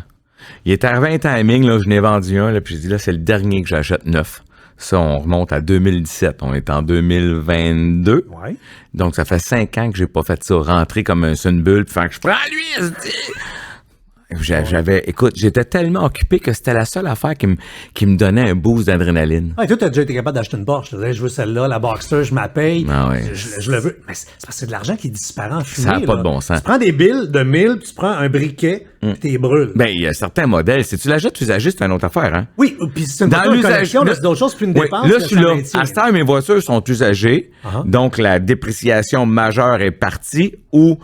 Il est arrivé un timing, là, je n'ai vendu un, là, puis j'ai dit, là, c'est le dernier que j'achète neuf. Ça, on remonte à 2017. On est en 2022. Ouais. Donc, ça fait 5 ans que j'ai pas fait ça. Rentrer comme une bulle, puis faire que je prends lui, écoute, j'étais tellement occupé que c'était la seule affaire qui me donnait un boost d'adrénaline. Ouais, toi, t'as déjà été capable d'acheter une Porsche. Je veux celle-là, la Boxster, je m'en paye. Ah ouais. Je le veux. Mais c'est parce que c'est de l'argent qui disparaît en fumée. Ça a pas là. de bon sens. Tu prends des billes de 1000, puis tu prends un briquet, puis t'es brûles. Ben, il y a certains modèles. Si tu l'achètes usagé, c'est une autre affaire, hein? Oui, puis c'est une Dans voiture de l'usage, collection, là, là- c'est d'autres choses, puis une Oui, dépense. là, ça celui-là, maintient. à cette heure, mes voitures sont usagées, donc la dépréciation majeure est partie, ou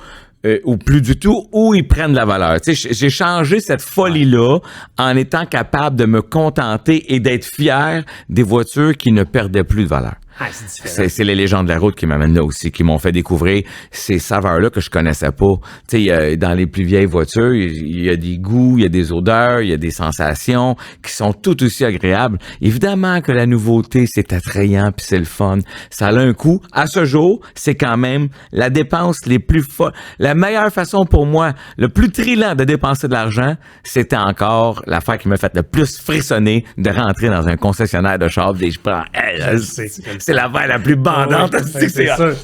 plus du tout, ou ils prennent de la valeur. Tu sais, j'ai changé cette folie-là en étant capable de me contenter et d'être fier des voitures qui ne perdaient plus de valeur. Ah, c'est différent. C'est les légendes de la route qui m'amènent là aussi, qui m'ont fait découvrir ces saveurs-là que je connaissais pas. Tu sais, dans les plus vieilles voitures, il y a des goûts, il y a des odeurs, il y a des sensations qui sont tout aussi agréables. Évidemment que la nouveauté, c'est attrayant puis c'est le fun. Ça a un coût. À ce jour, c'est quand même la dépense les plus folles. La meilleure façon pour moi, le plus trillant de dépenser de l'argent, c'était encore l'affaire qui m'a fait le plus frissonner de rentrer dans un concessionnaire de char et je prends, c'est l'affaire la plus bandante. Ouais, c'est sûr.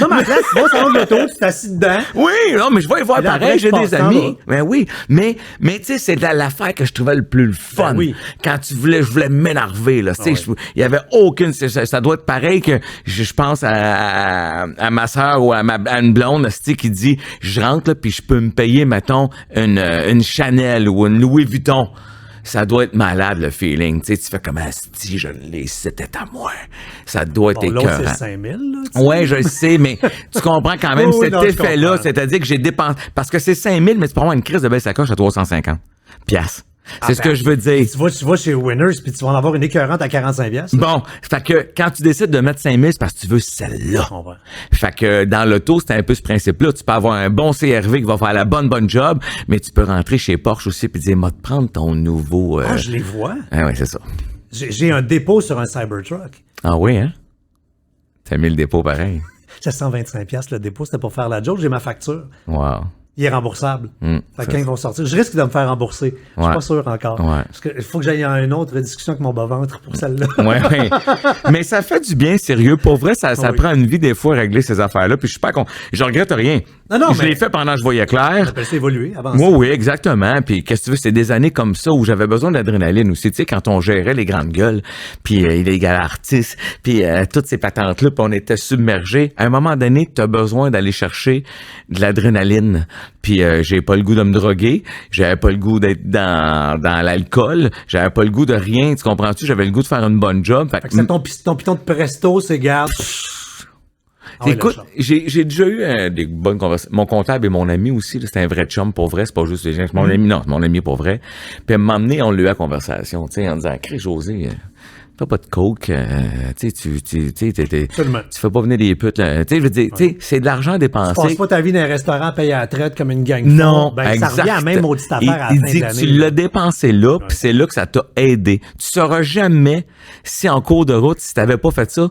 Non, mais après, tu vas au salon de l'auto, tu t'assis dedans. Oui, non, mais je vais y voir Et là, pareil, après, j'ai tu des passes amis. en Ben oui, mais tu sais, c'est l'affaire que je trouvais le plus fun. Ben oui. Quand je voulais m'énerver, là. Tu sais, il y avait aucune, ça doit être pareil que je pense à ma sœur ou à une blonde, tu sais, qui dit, je rentre là, puis je peux me payer, mettons, une Chanel ou une Louis Vuitton. Ça doit être malade, le feeling. Tu sais, tu fais comme, si je l'ai, c'était à moi. Ça doit être L'autre, écœurant. c'est 5000, là. Tu sais. Ouais, je le sais, mais tu comprends quand même Oui, cet non, je effet-là. comprends. C'est-à-dire que j'ai dépensé, parce que c'est 5000, mais tu peux avoir une crise de belle sacoche à 350 piastres. C'est ce que je veux dire. Tu vas chez Winners, puis tu vas en avoir une écœurante à 45 piastres. Bon, fait que quand tu décides de mettre 5000, c'est parce que tu veux celle-là. Je comprends. Fait que dans l'auto, c'est un peu ce principe-là. Tu peux avoir un bon CRV qui va faire la bonne job, mais tu peux rentrer chez Porsche aussi puis dire, moi, te prendre ton nouveau... Ah, je les vois. Ah ouais, c'est ça. J'ai un dépôt sur un Cybertruck. Ah oui, hein? T'as mis le dépôt pareil. C'est 125 piastres le dépôt, c'était pour faire la joke. J'ai ma facture. Wow. Il est remboursable. Fait que quand ils vont sortir, je risque de me faire rembourser. Je suis Ouais. pas sûr encore. Ouais. Parce que il faut que j'aille à une autre discussion avec mon bas-ventre pour celle-là. Ouais. Mais ça fait du bien, sérieux. Pour vrai, ça Oui. prend une vie des fois à régler ces affaires-là. Puis je suis pas con. Je regrette rien. Non, je mais- l'ai fait pendant que je voyais clair. Ça peut s'évoluer avant Oui, oui, exactement. Puis qu'est-ce que tu veux, c'est des années comme ça où j'avais besoin d'adrénaline aussi. Tu sais, quand on gérait les grandes gueules, puis les gars artistes, puis toutes ces patentes-là, puis on était submergés. À un moment donné, tu as besoin d'aller chercher de l'adrénaline. Puis j'ai pas le goût de me droguer, j'avais pas le goût d'être dans l'alcool, j'avais pas le goût de rien, tu comprends-tu? J'avais le goût de faire une bonne job. Fait que, C'est ton piton de Presto, c'est garde. Ah ouais, écoute, le chat. j'ai déjà eu des bonnes conversations. Mon comptable et mon ami aussi, là, c'était un vrai chum pour vrai, c'est pas juste les gens. C'est mon ami, non, c'est mon ami pour vrai. Puis à m'emmener, on l'a eu à conversation, tu sais, en disant, Crée José, t'as pas de coke, tu sais, Absolument. tu fais pas venir des putes, là. Tu sais, je veux dire, tu sais, c'est de l'argent Tu dépensé. passes pas ta vie dans un restaurant payé à la traite comme une gang. Non, Ben, exact. ça revient à la même maudite affaire à la Il fin dit de que tu l'année. l'as dépensé là, puis c'est là que ça t'a aidé. Tu sauras jamais si en cours de route, si t'avais pas fait ça,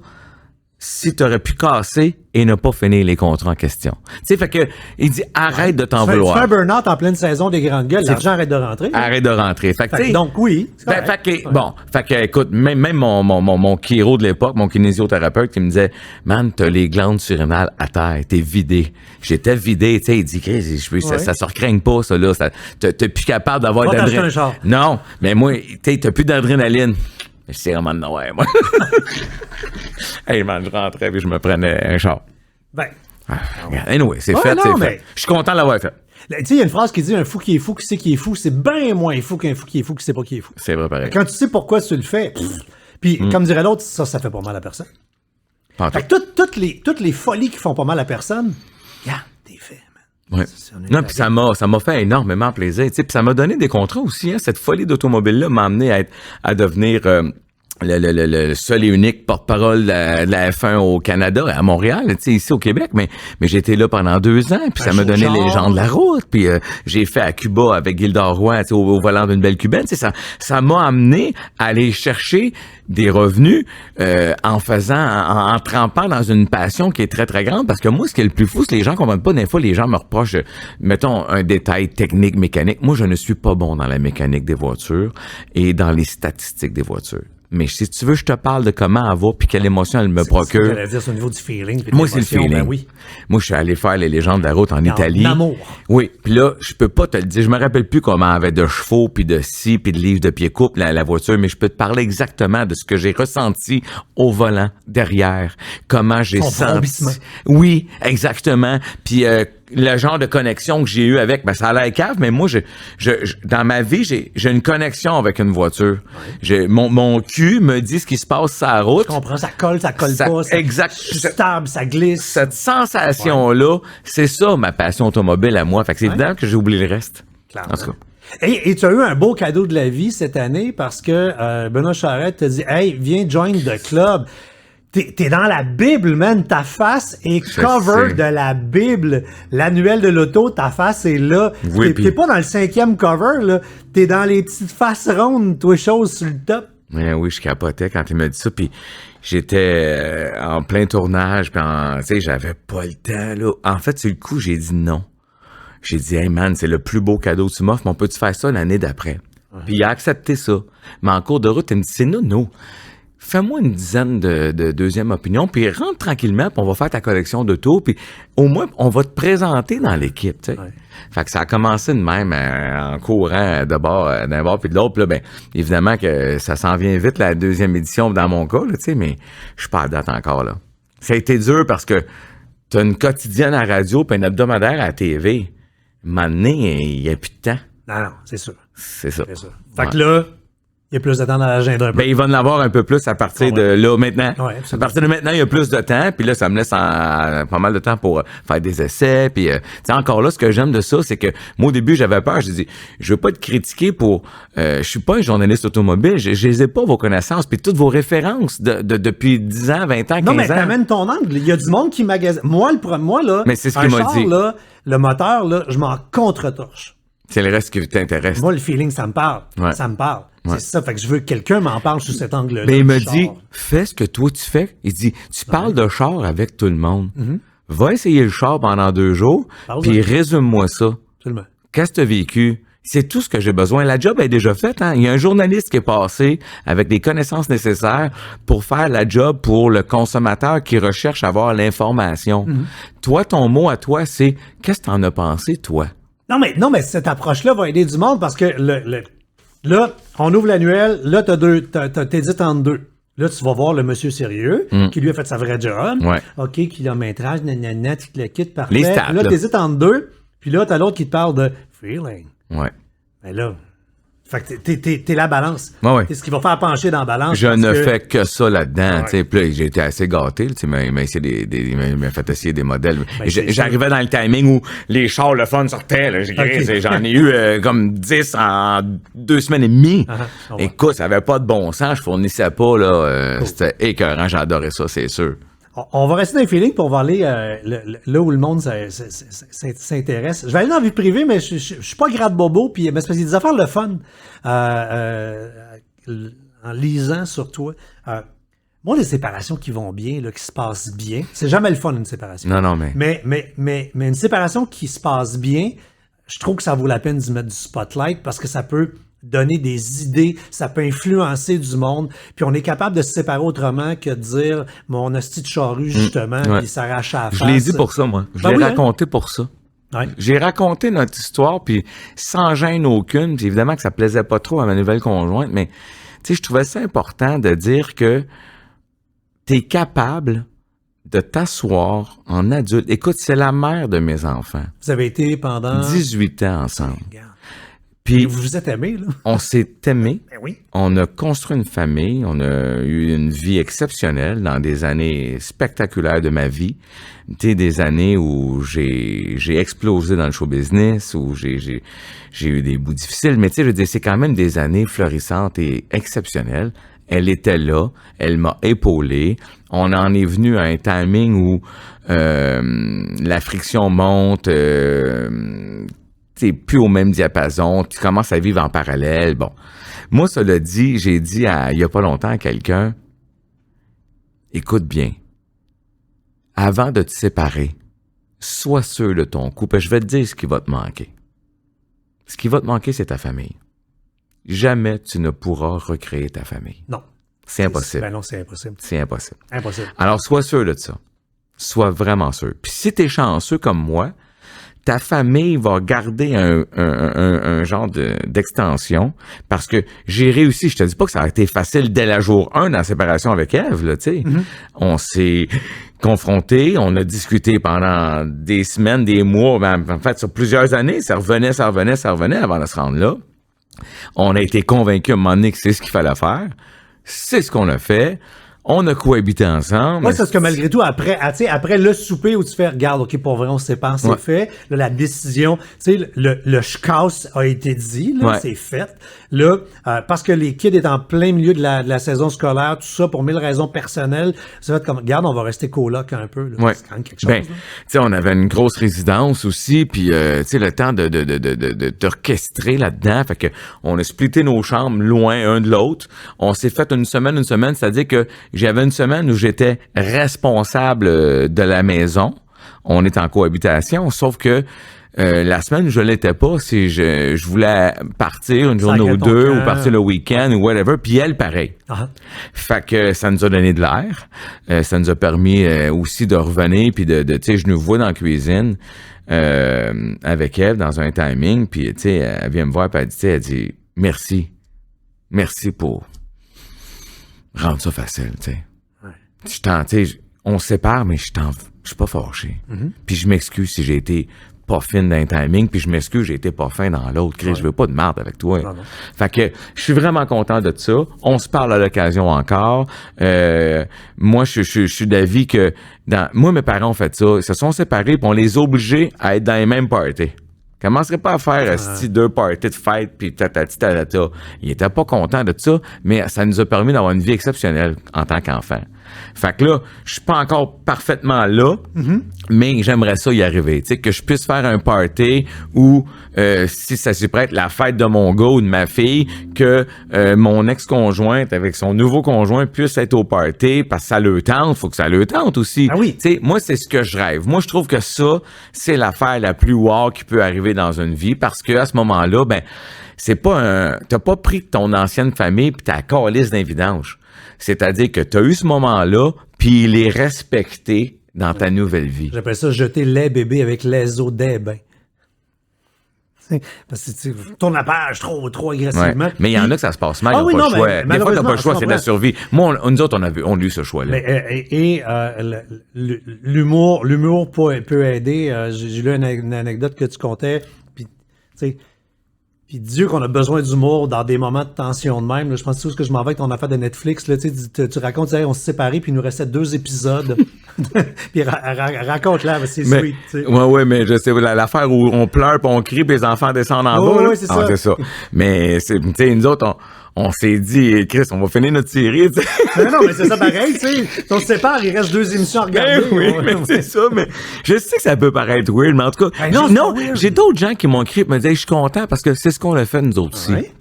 si t'aurais pu casser et ne pas finir les contrats en question. Tu sais, fait que, il dit, arrête de t'en Tu fais vouloir. un burn-out en pleine saison des grandes gueules, l'argent arrête de rentrer. Arrête de rentrer. Fait que, Fait tu que sais, donc oui. c'est ben, correct. fait que, bon, fait que, écoute, même mon chiro de l'époque, mon kinésithérapeute, qui me disait, man, t'as les glandes surrénales à terre, t'es vidé. J'étais vidé, tu sais, il dit, Chris, ça se recraigne pas, ça, là. T'es plus capable d'avoir Va t'acheter d'adrénaline. un char. Non, mais moi, tu sais, t'as plus d'adrénaline. Je sais vraiment de ouais, moi. Hey, man, je rentrais puis je me prenais un char. Ben, Regarde, anyway, c'est Ouais, fait, non, c'est mais- fait. Je suis content de l'avoir fait. tu sais, il y a une phrase qui dit un fou qui est fou, qui sait qui est fou, c'est bien moins fou qu'un fou qui est fou, qui sait pas qui est fou. C'est vrai, pareil. Quand tu sais pourquoi tu le fais, puis comme dirait l'autre, ça fait pas mal à personne. Pas Fait que toutes les folies qui font pas mal à personne, regarde, t'es fait, man. Ouais. on est Non, là- puis ça m'a fait énormément plaisir. Tu sais, puis ça m'a donné des contrats aussi. Hein. Cette folie d'automobile-là m'a amené à devenir le seul et unique porte-parole de la F1 au Canada, à Montréal, tu sais, ici au Québec. Mais j'ai été là pendant 2 ans, puis ça m'a donné show-genre. les gens de la route. Puis j'ai fait à Cuba avec Gildor Roy, tu sais, au volant d'une belle cubaine. Tu sais, ça m'a amené à aller chercher des revenus en trempant dans une passion qui est très, très grande. Parce que moi, ce qui est le plus fou, c'est que les gens comprennent pas. Des fois, les gens me reprochent, mettons, un détail technique, mécanique. Moi, je ne suis pas bon dans la mécanique des voitures et dans les statistiques des voitures. Mais si tu veux, je te parle de comment elle va puis quelle émotion elle me procure. J'allais dire, c'est au niveau du feeling. puis de Moi, c'est le l'émotion, feeling. Ben oui. Moi, je suis allé faire les légendes de la route en Italie. amour. Oui, puis là, je peux pas te le dire. Je me rappelle plus comment avait de chevaux, puis de scie, puis de livres de pied couple la voiture, mais je peux te parler exactement de ce que j'ai ressenti au volant, derrière. Comment j'ai Ton senti. vrombissement. Oui, exactement. Puis le genre de connexion que j'ai eu avec, ben ça a l'air cave, mais moi, dans ma vie, j'ai une connexion avec une voiture. Mon cul me dit ce qui se passe sur la route. Je comprends, ça colle pas. Exact. C'est stable, ça glisse. Cette sensation-là, c'est ça ma passion automobile à moi. Fait que c'est évident que j'ai oublié le reste. Clairement. En tout cas. Et tu as eu un beau cadeau de la vie cette année parce que Benoît Charette t'a dit « Hey, viens join the club ». T'es dans la Bible, man. Ta face est cover sais. de la Bible. L'annuel de l'auto, ta face est là. Oui, T'es pas dans le 5e cover, là. T'es dans les petites faces rondes, toi, choses sur le top. Mais oui, je capotais quand il m'a dit ça, puis j'étais en plein tournage, puis tu sais, j'avais pas le temps, là. En fait, sur le coup, j'ai dit non. J'ai dit, hey man, c'est le plus beau cadeau que tu m'offres, mais on peut-tu faire ça l'année d'après? Puis il a accepté ça. Mais en cours de route, il me dit, c'est non. Fais-moi une dizaine de deuxième opinion, puis rentre tranquillement, puis on va faire ta collection d'auto, puis au moins, on va te présenter dans l'équipe, tu sais. Ouais. Fait que ça a commencé de même, en courant d'un bord puis de l'autre. Puis là, ben, évidemment que ça s'en vient vite, la deuxième édition, dans mon cas, là, tu sais, mais je suis pas à date encore, là. Ça a été dur parce que t'as une quotidienne à la radio, puis un hebdomadaire à la TV. Maintenant, il n'y a plus de temps. Non, c'est sûr. C'est ça. Fait que là, il y a plus de temps dans l'agenda un peu. Ben, il va en avoir un peu plus à partir de là, maintenant. Ouais, à partir de maintenant, il y a plus de temps, puis là, ça me laisse pas mal de temps pour faire des essais, puis tu sais, encore là, ce que j'aime de ça, c'est que moi, au début, j'avais peur, j'ai dit, je veux pas être critiqué pour... je suis pas un journaliste automobile, je les ai pas vos connaissances, puis toutes vos références depuis 10 ans, 20 ans, 15 ans. Non, mais t'amènes ton angle. Il y a du monde qui magasine. Moi, là, mais c'est ce qu'il m'a dit. Là, le moteur, là, je m'en contre-torche. C'est le reste qui t'intéresse. Moi, le feeling, ça me parle. Ouais. Ça me parle. Ouais. C'est ça. Fait que je veux que quelqu'un m'en parle sous cet angle-là. Mais il me dit, fais ce que toi tu fais. Il dit, tu parles de char avec tout le monde. Mm-hmm. Va essayer le char pendant 2 jours, puis résume-moi ça. Absolument. Qu'est-ce que tu as vécu? C'est tout ce que j'ai besoin. La job est déjà faite. Hein? Il y a un journaliste qui est passé avec les connaissances nécessaires pour faire la job pour le consommateur qui recherche à avoir l'information. Mm-hmm. Toi, ton mot à toi, c'est qu'est-ce que t'en as pensé, toi? Non, mais cette approche-là va aider du monde parce que là, on ouvre l'annuel, là, t'hésites entre deux. Là, tu vas voir le monsieur sérieux, qui lui a fait sa vraie job. Ouais. OK, kilométrage, nanana, tu te le quittes, parfait. Les stats, là, t'hésites entre deux, puis là, t'as l'autre qui te parle de feeling. Ouais. Mais là, fait que t'es la balance. Ouais. C'est ce qui va faire pencher dans la balance. Je ne fais que ça là-dedans. Ouais. Puis là, j'ai été assez gâté. Il m'a fait essayer des modèles. Ben, J'arrivais dans le timing où les chars, le fun sortaient. Là. J'en ai eu comme 10 en 2 semaines et demie. Écoute, ça avait pas de bon sens. Je fournissais pas. Là, C'était écœurant. J'adorais ça, c'est sûr. On va rester dans les feelings pour on va aller là où le monde s'intéresse. Je vais aller dans la vie privée, mais je suis pas gratte bobo, puis c'est parce qu'il y a des affaires le fun en lisant sur toi. Moi, les séparations qui vont bien, là, qui se passent bien, c'est jamais le fun une séparation. Non, mais une séparation qui se passe bien, je trouve que ça vaut la peine d'y mettre du spotlight parce que ça peut donner des idées, ça peut influencer du monde, puis on est capable de se séparer autrement que de dire mon hostie de charrue, justement, puis il s'arrache à la face. Je l'ai dit pour ça, moi. Je l'ai raconté pour ça. Ouais. J'ai raconté notre histoire, puis sans gêne aucune, puis évidemment que ça plaisait pas trop à ma nouvelle conjointe, mais tu sais, je trouvais ça important de dire que t'es capable de t'asseoir en adulte. Écoute, c'est la mère de mes enfants. Vous avez été pendant 18 ans ensemble. Puis vous vous êtes aimés, là? On s'est aimés. Ben oui. On a construit une famille. On a eu une vie exceptionnelle dans des années spectaculaires de ma vie. Tu sais, des années où j'ai explosé dans le show business, où j'ai eu des bouts difficiles. Mais tu sais, je veux dire, c'est quand même des années florissantes et exceptionnelles. Elle était là. Elle m'a épaulé. On en est venu à un timing où la friction monte, t'es plus au même diapason, tu commences à vivre en parallèle. Bon, moi, cela dit, j'ai dit il y a pas longtemps à quelqu'un, écoute bien, avant de te séparer, sois sûr de ton couple. Je vais te dire ce qui va te manquer. Ce qui va te manquer, c'est ta famille. Jamais tu ne pourras recréer ta famille. Non. C'est impossible. Ben non, c'est impossible. C'est impossible. Impossible. Alors, sois sûr de ça. Sois vraiment sûr. Puis si t'es chanceux comme moi, ta famille va garder un genre d'extension parce que j'ai réussi. Je te dis pas que ça a été facile dès la jour 1 dans la séparation avec Ève, là, tu sais. Mm-hmm. On s'est confrontés, on a discuté pendant des semaines, des mois, ben, en fait, sur plusieurs années. Ça revenait avant de se rendre là. On a été convaincus à un moment donné que c'est ce qu'il fallait faire. C'est ce qu'on a fait. On a cohabité ensemble. Moi, c'est parce que malgré tout, après le souper où tu fais, regarde, OK, pour vrai, on se sépare, c'est fait. Là, la décision, tu sais, le schkaus a été dit, là, c'est fait. Là, parce que les kids étaient en plein milieu de la saison scolaire, tout ça, pour 1000 raisons personnelles, ça va être comme, regarde, on va rester coloc un peu, là. C'est quand même quelque chose, tu sais, on avait une grosse résidence aussi, puis, tu sais, le temps de t'orchestrer là-dedans, fait que on a splitté nos chambres loin un de l'autre. On s'est fait une semaine, c'est-à-dire que j'avais une semaine où j'étais responsable de la maison. On est en cohabitation, sauf que la semaine où je l'étais pas, si je voulais partir une journée ou deux, ou partir le week-end, ou whatever, puis elle, pareil. Fait que ça nous a donné de l'air. Ça nous a permis aussi de revenir, puis tu sais, je nous vois dans la cuisine avec elle, dans un timing, puis tu sais, elle vient me voir, puis elle dit merci pour rendre ça facile, tu sais. On se sépare, mais je suis pas fâché. Puis je m'excuse si j'ai été pas fine dans un timing, puis je m'excuse, j'ai été pas fin dans l'autre. Chris, je veux pas de merde avec toi. Non. Fait que je suis vraiment content de ça. On se parle à l'occasion encore. Moi, je suis d'avis que moi, mes parents ont fait ça. Ils se sont séparés, puis on les a obligés à être dans les mêmes parties. Commencerait pas à faire deux parties de fête puis tatati tatata. Ils étaient pas contents de ça, mais ça nous a permis d'avoir une vie exceptionnelle en tant qu'enfant. Fait que là, je suis pas encore parfaitement là, mais j'aimerais ça y arriver. Tu sais, que je puisse faire un party où, si ça s'y prête, la fête de mon gars ou de ma fille, que mon ex-conjointe avec son nouveau conjoint puisse être au party parce que ça le tente. Faut que ça le tente aussi. Ah oui. Tu sais, moi, c'est ce que je rêve. Moi, je trouve que ça, c'est l'affaire la plus wow qui peut arriver dans une vie parce que à ce moment-là, ben, c'est pas t'as pas pris ton ancienne famille pis t'as calisse d'un vidange. C'est-à-dire que t'as eu ce moment-là puis il est respecté dans ta nouvelle vie. J'appelle ça jeter lait bébé avec les os des bains. Parce que tu tournes la page trop agressivement. Ouais. Mais il y en a que ça se passe mal, ils n'ont pas le choix. Des fois, t'as pas le choix, c'est de la survie. Moi, nous autres, on a eu ce choix-là. Mais, l'humour peut aider. J'ai lu une anecdote que tu contais, puis tu sais, puis Dieu qu'on a besoin d'humour dans des moments de tension de même. Là, je pense que je m'en vais avec ton affaire de Netflix. Là, tu racontes, on s'est séparés, puis il nous restait 2 épisodes. Puis raconte-la, c'est sweet. T'sais. Ouais, mais je sais, l'affaire où on pleure, puis on crie, puis les enfants descendent en bas. Oui, c'est ça. C'est ça. Mais, tu sais, nous autres, on s'est dit, Chris, on va finir notre série, tu sais. Non, mais c'est ça pareil, tu sais. On se sépare, il reste 2 émissions à regarder. Oui, mais c'est ça, mais je sais que ça peut paraître weird, mais en tout cas, non, j'ai d'autres gens qui m'ont écrit et me disaient, je suis content parce que c'est ce qu'on a fait nous autres aussi. Ouais.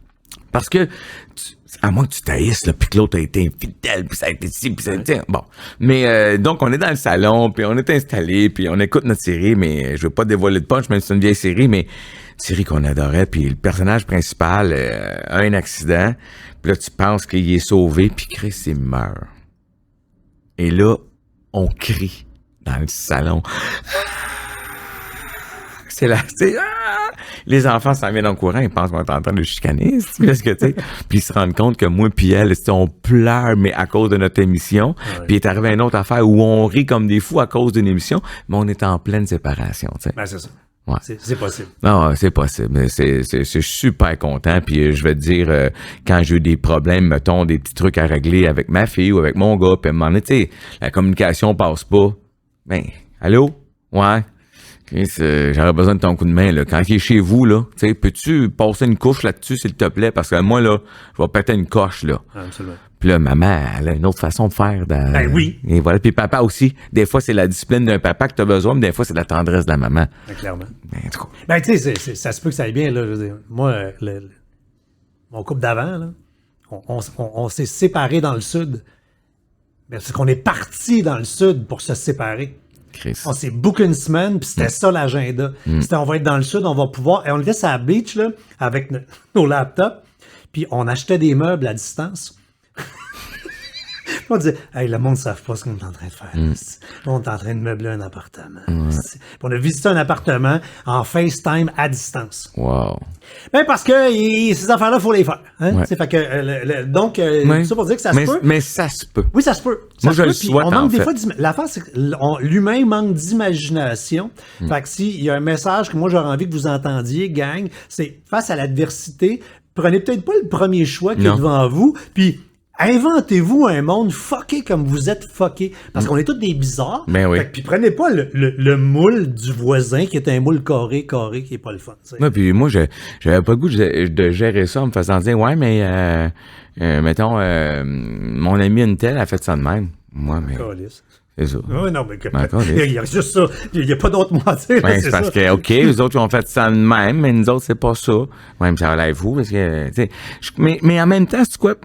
Parce que, à moins que tu taillisses, là, puis que l'autre a été infidèle, puis ça a été ici, puis ça a été... Bon. Mais donc, on est dans le salon, puis on est installé, puis on écoute notre série, mais je veux pas dévoiler de punch, même si c'est une vieille série, mais série qu'on adorait, puis le personnage principal a un accident, puis là, tu penses qu'il est sauvé, puis Chris, il meurt. Et là, on crie dans le salon. C'est là, les enfants s'en viennent en courant, ils pensent qu'on est en train de chicaner, parce que, tu sais, puis ils se rendent compte que moi puis elle, on pleure, mais à cause de notre émission, puis il est arrivé une autre affaire où on rit comme des fous à cause d'une émission, mais on est en pleine séparation, tu sais. Ben, c'est ça. Ouais. C'est possible. Non, c'est possible. Mais je suis super content. Puis je vais te dire, quand j'ai eu des problèmes, mettons, des petits trucs à régler avec ma fille ou avec mon gars, puis à un moment donné, tu sais, la communication passe pas. Ben, allô? Ouais. J'aurais besoin de ton coup de main, là. Quand il est chez vous, là, tu sais, peux-tu passer une couche là-dessus, s'il te plaît? Parce que moi, là, je vais péter une coche, là. Absolument. Puis là, maman, elle a une autre façon de faire. Ben oui. Et voilà. Puis papa aussi. Des fois, c'est la discipline d'un papa que t'as besoin, mais des fois, c'est la tendresse de la maman. Ben, clairement. Ben, trop. Ben, tu sais, ça se peut que ça aille bien, là. Je veux dire, moi, mon couple d'avant, là, on s'est séparés dans le sud. Ben, c'est qu'on est parti dans le sud pour se séparer. Chris. On s'est booké une semaine, puis c'était ça l'agenda. C'était on va être dans le sud, on va pouvoir... Et on était sur la beach, là, avec nos laptops, puis on achetait des meubles à distance. On disait, hey, le monde ne savent pas ce qu'on est en train de faire. On est en train de meubler un appartement. Puis on a visité un appartement en FaceTime à distance. Wow. Ben parce que ces affaires-là, il faut les faire. Hein? Ouais. Fait que, donc, ça pour dire que ça se peut. Mais ça se peut. Oui, ça se peut. Moi, je le souhaite, on manque des fois l'affaire, c'est que l'humain manque d'imagination. Fait que s'il y a un message que moi, j'aurais envie que vous entendiez, gang, c'est face à l'adversité, prenez peut-être pas le premier choix qui est devant vous, puis Inventez-vous un monde fucké comme vous êtes fucké. Parce qu'on est tous des bizarres. Ben oui. Puis prenez pas le moule du voisin qui est un moule carré, qui est pas le fun. T'sais. Ouais, puis moi, j'avais pas le goût de gérer ça en me faisant dire, ouais, mais, mettons, mon ami une telle a fait ça de même. Moi, mais. Calice. C'est ça. Oui, non, mais D'accord, il y a juste ça. Il n'y a pas d'autre mot à dire. Ouais, c'est c'est parce ça. que, OK, les autres, ils ont fait ça de même, mais nous autres, c'est pas ça. Ouais, mais ça relève fou, parce que, tu sais, mais en même temps, c'est quoi?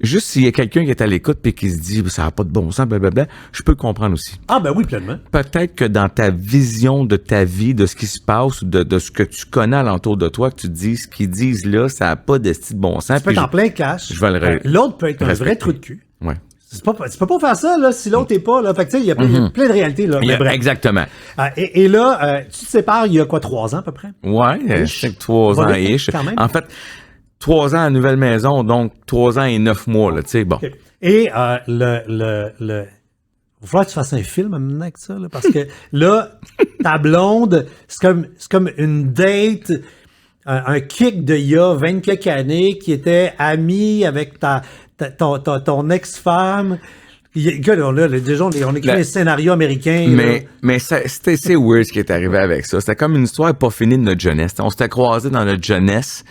Juste s'il y a quelqu'un qui est à l'écoute puis qui se dit, ça n'a pas de bon sens, blablabla, je peux le comprendre aussi. Ah, ben oui, pleinement. Peut-être que dans ta vision de ta vie, de ce qui se passe, ou de ce que tu connais alentour de toi, que tu te dis, ce qu'ils disent là, ça n'a pas d'esti de bon sens. Tu peux être en plein cash. je vais le L'autre peut être un vrai respecter. trou de cul. Ouais. Tu peux pas faire ça, là, si l'autre est pas, là. Fait que, tu sais, il y a plein de réalités, là. Mais bref. Exactement. Et là, tu te sépares il y a quoi, 3 ans, à peu près? Ouais, Ish. c'est 3 Va ans vite, ish. quand même. En fait, 3 ans à nouvelle maison, donc 3 ans et 9 mois, là, tu sais, bon. OK. Et il va falloir que tu fasses un film maintenant avec ça, là, parce que là, ta blonde, c'est comme une date, un kick de il y a 20 quelques années qui était ami avec ton ex-femme. Écoute, là, déjà, on écrit un scénario américain. Mais c'est weird ce qui est arrivé avec ça. C'était comme une histoire pas finie de notre jeunesse. On s'était croisés dans notre jeunesse.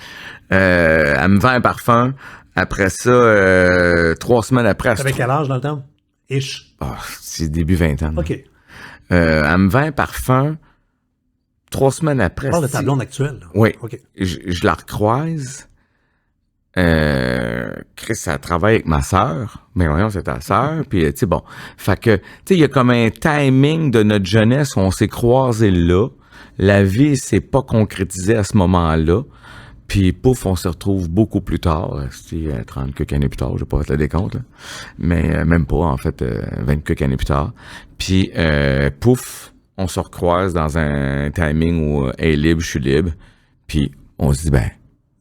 Elle me vend un parfum. Après ça, 3 semaines après, elle se Avec trouve- quel âge dans le temps? Ish. c'est début 20 ans. là. OK. Elle me vend un parfum. 3 semaines après. On parle de ta c'est- blonde actuelle. là. Oui. OK. Je la recroise. Chris, elle travaille avec ma sœur. Mais voyons, c'est ta sœur. Puis, tu sais, bon. Fait que, tu sais, il y a comme un timing de notre jeunesse où on s'est croisés là. La vie s'est pas concrétisée à ce moment-là. Puis, pouf, on se retrouve beaucoup plus tard. C'était 30 quelques années plus tard, je vais pas fait le décompte, là. Mais même pas, en fait, 20 quelques années plus tard. Puis, pouf, on se recroise dans un timing où elle est libre, je suis libre. Puis, on se dit, ben,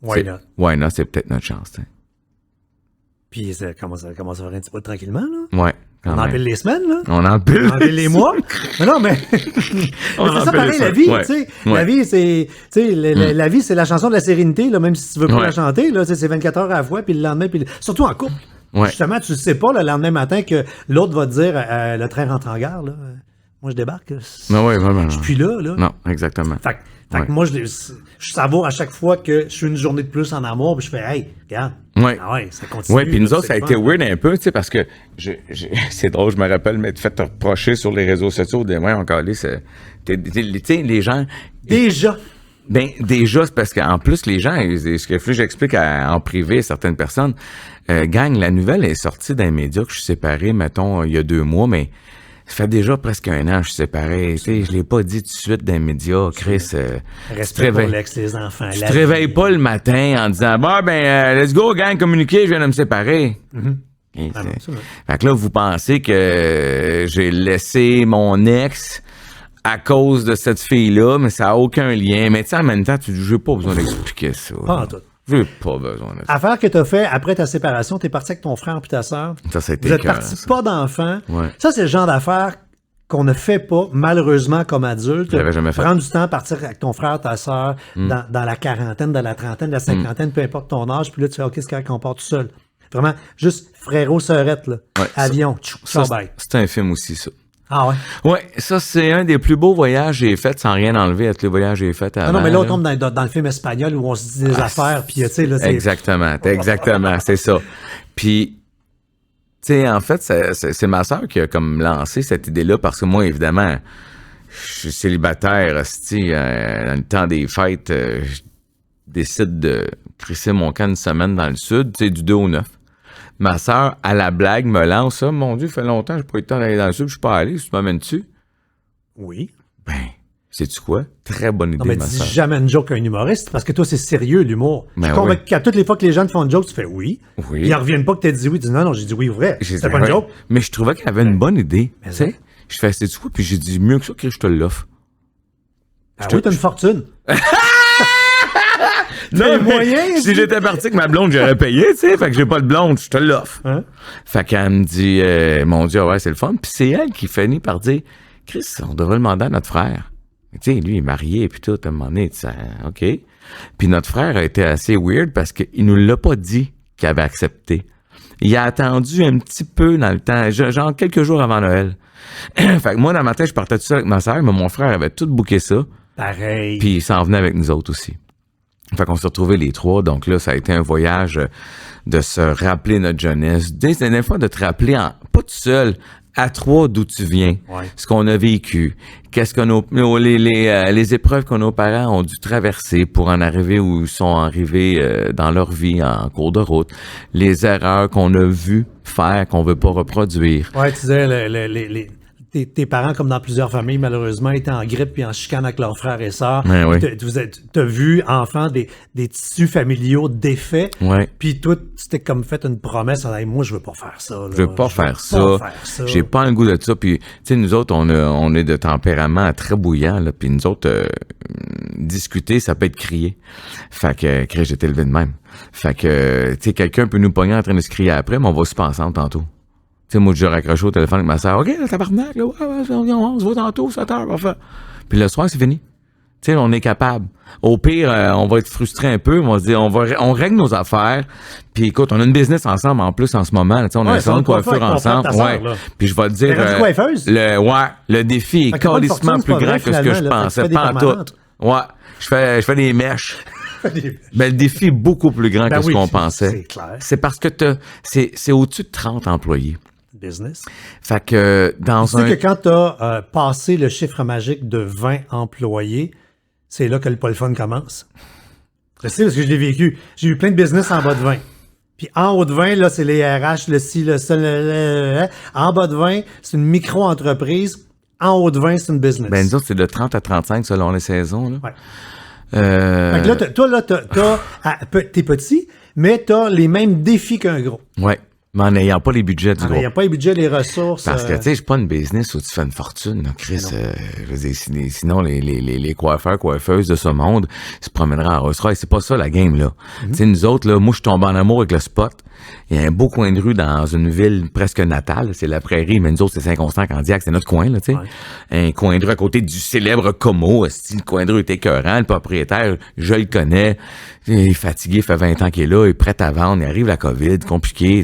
Why not? why not, c'est peut-être notre chance, t'sais. Puis ça commence à faire un petit peu tranquillement, là. Ouais. quand On même. empile les semaines, là. On empile. On empile les mois. Mais non, mais. On mais c'est ça, empile pareil, les la semaines. vie, Ouais. tu sais. Ouais. La vie, c'est. Tu sais, la vie, c'est la chanson de la sérénité, là, même si tu veux pas Ouais. la chanter, là. Tu sais, c'est 24 heures à la fois, puis le lendemain, puis surtout en couple. Ouais. Justement, tu ne sais pas, le lendemain matin, que l'autre va te dire, le train rentre en gare, là. Moi, je débarque. Non, ouais, vraiment. Je suis plus là, là. Non, exactement. Fait que Ouais. moi, je savoure à chaque fois que je suis une journée de plus en amour, puis je fais, hey, regarde. Ouais. Ah ouais, ça continue. Ouais, puis nous là, autres, ça a c'est été le fun. weird un peu, tu sais, parce que c'est drôle, je me rappelle m'être fait reprocher sur les réseaux sociaux de ouais, encore là, tu sais, les gens. Déjà. Ben, déjà, c'est parce qu'en plus, les gens, ce que j'explique en privé à certaines personnes, gang, la nouvelle est sortie d'un média que je suis séparé, mettons, il y a 2 mois, mais ça fait déjà presque 1 an que je suis séparé. Tu sais, je l'ai pas dit tout de suite d'un média, Chris. Tu te Respect pour réveilles- l'ex, les enfants. tu la te vie. réveilles pas le matin en disant, bah, ben, let's go, gang, communiquer, je viens de me séparer. Et Ah non, c'est- ça, ouais. Fait que là, vous pensez que j'ai laissé mon ex à cause de cette fille-là, mais ça n'a aucun lien. Mais tu sais, en même temps, j'ai pas besoin d'expliquer ça. Pas en tout. J'ai pas besoin de ça. Affaire que t'as fait après ta séparation, t'es parti avec ton frère puis ta sœur. Ça, c'était Vous êtes écœurant, partis ça. pas d'enfants. Ouais. Ça, c'est le genre d'affaires qu'on ne fait pas, malheureusement, comme adulte. Je l'avais jamais fait. Prendre du temps, partir avec ton frère, ta sœur, dans la quarantaine, dans la trentaine, la cinquantaine, peu importe ton âge, puis là, tu fais, OK, c'est correct qu'on part tout seul. Vraiment, juste frérot-sœurette, là. Ouais, ça- Avion, Ça, ciao, bye. c'est un film aussi, ça. Ah ouais? Ouais, ça, c'est un des plus beaux voyages que j'ai fait, sans rien enlever à tous les voyages que j'ai fait avant. Non, mais là, on là. tombe dans le film espagnol où on se dit des affaires, puis tu sais, là, c'est... Exactement, c'est ça. Puis, tu sais, en fait, c'est ma sœur qui a comme lancé cette idée-là parce que moi, évidemment, je suis célibataire, hostie, dans le temps des fêtes, je décide de crisser mon camp une semaine dans le sud, tu sais, du 2 au 9. Ma sœur, à la blague, me lance ça. Mon Dieu, ça fait longtemps que j'ai pas eu le temps d'aller dans le sud, je suis pas allé, tu m'amènes dessus. Oui. Ben, sais-tu quoi? Très bonne idée, Non, mais ma dis sœur. jamais une joke à un humoriste, parce que toi, c'est sérieux, l'humour. Ben je suis convaincu oui. qu'à toutes les fois que les gens te font une joke, tu fais oui. Oui. Ils en reviennent pas que t'aies dit oui. Tu dis non, j'ai dit oui vrai. J'ai C'était dit, pas une ouais. joke. Mais je trouvais qu'elle avait une bonne idée. Mais Tu sais? Je fais, c'est quoi? Puis j'ai dit, mieux que ça, que je te l'offre. Ah oui, t'as une fortune. Non, moyen, si j'étais parti avec ma blonde, j'aurais payé, tu sais. Fait que j'ai pas de blonde, je te l'offre. Hein? Fait qu'elle me dit, mon Dieu, ouais, c'est le fun. Puis c'est elle qui finit par dire, Chris, on devrait le demander à notre frère. Tu sais, lui, il est marié, puis tout, à un moment donné, tu sais, OK. Puis notre frère a été assez weird parce qu'il nous l'a pas dit qu'il avait accepté. Il a attendu un petit peu dans le temps, genre quelques jours avant Noël. Fait que moi, dans ma tête, je partais tout seul avec ma sœur, mais mon frère avait tout booké ça. Pareil. Puis il s'en venait avec nous autres aussi. Fait qu'on s'est retrouvés les trois. Donc là, ça a été un voyage de se rappeler notre jeunesse. Des fois, de te rappeler, pas tout seul, à trois d'où tu viens, ce qu'on a vécu, qu'est-ce que les épreuves que nos parents ont dû traverser pour en arriver où ils sont arrivés dans leur vie en cours de route, les erreurs qu'on a vues faire, qu'on veut pas reproduire. Ouais, tu disais, tes parents, comme dans plusieurs familles, malheureusement, étaient en grippe puis en chicane avec leurs frères et sœurs. Ouais, oui. T'as vu, enfant, des tissus familiaux défaits. Ouais. Puis toi, tu t'es comme fait une promesse en disant, moi, je veux pas faire ça. Là. Je veux pas faire ça. J'ai pas un goût de ça. Puis, tu sais, nous autres, on est de tempérament très bouillant, là. Puis nous autres, discuter, ça peut être crier. Fait que, j'étais élevé de même. Fait que, tu sais, quelqu'un peut nous pogner en train de se crier après, mais on va se passer ensemble tantôt. Tu sais, moi, je raccroché au téléphone avec ma soeur. OK, là, tabarnak, là, on se voit tantôt, 7 heures, parfait. Puis le soir, c'est fini. Tu sais, on est capable. Au pire, on va être frustré un peu, on va se dire, on règle nos affaires. Puis écoute, on a une business ensemble en plus en ce moment. Tu sais, on a un salon de coiffure ensemble. Ouais. Puis je vais te dire. Le défi est calissement plus grand que ce que je pensais. Pas en tout. Ouais. Je fais des mèches. Ben, le défi est beaucoup plus grand que ce qu'on pensait. C'est clair. C'est parce que c'est au-dessus de 30 employés. Business. Fait que tu sais que quand tu as passé le chiffre magique de 20 employés, c'est là que le pas le fun commence. Je sais parce que je l'ai vécu. J'ai eu plein de business en bas de 20. Puis en haut de 20, là, c'est les RH, le ci, le ça, en bas de 20, c'est une micro-entreprise. En haut de 20, c'est une business. Ben, nous autres, c'est de 30 à 35 selon les saisons, là. Ouais. Fait que là, t'es petit, mais t'as les mêmes défis qu'un gros. Ouais. Mais en n'ayant pas les budgets du gros. En n'ayant pas les budgets, les ressources. Parce que, tu sais, je suis pas une business où tu fais une fortune, là, Chris. Je veux dire, sinon, les coiffeuses de ce monde se promèneraient en Rolls-Royce. C'est pas ça, la game, là. Tu sais, nous autres, là, moi, je tombe en amour avec le spot. Il y a un beau coin de rue dans une ville presque natale. C'est la Prairie, mais nous autres, c'est Saint-Constant-Candiac. C'est notre coin, là, tu sais. Ouais. Un coin de rue à côté du célèbre Como. Le coin de rue est écœurant. Le propriétaire, je le connais. Il est fatigué, il fait 20 ans qu'il est là. Il est prêt à vendre. Il arrive la COVID, compliqué.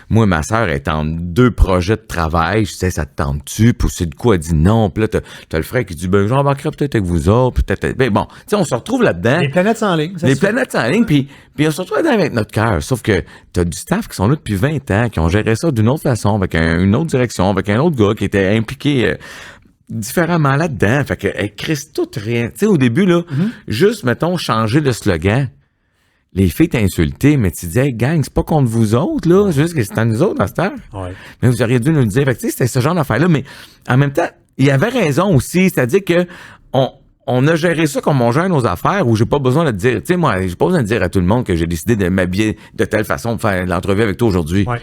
Moi, ma sœur est en 2 projets de travail. Je sais, ça te tente-tu? Puis c'est de quoi? Elle dit non. Puis là, t'as le frère qui dit, ben, j'embarquerai peut-être avec vous autres. Peut-être. Ben, bon, tu sais, on se retrouve là-dedans. Les planètes en ligne. Les planètes en ligne. Puis on se retrouve là-dedans avec notre cœur. Sauf que t'as du staff qui sont là depuis 20 ans, qui ont géré ça d'une autre façon, avec une autre direction, avec un autre gars qui était impliqué différemment là-dedans. Fait que, Chris, tout rien. Tu sais, au début, là, juste, mettons, changer le slogan. Les filles t'insultaient, mais tu disais, hey, gang, c'est pas contre vous autres, là. C'est juste que c'est à nous autres, à cette heure. Ouais. Mais vous auriez dû nous le dire. Fait que, tu sais, c'était ce genre d'affaire-là. Mais en même temps, il y avait raison aussi. C'est-à-dire que on a géré ça comme on gère nos affaires, où j'ai pas besoin de te dire, tu sais, moi, j'ai pas besoin de dire à tout le monde que j'ai décidé de m'habiller de telle façon pour faire l'entrevue avec toi aujourd'hui. Ouais.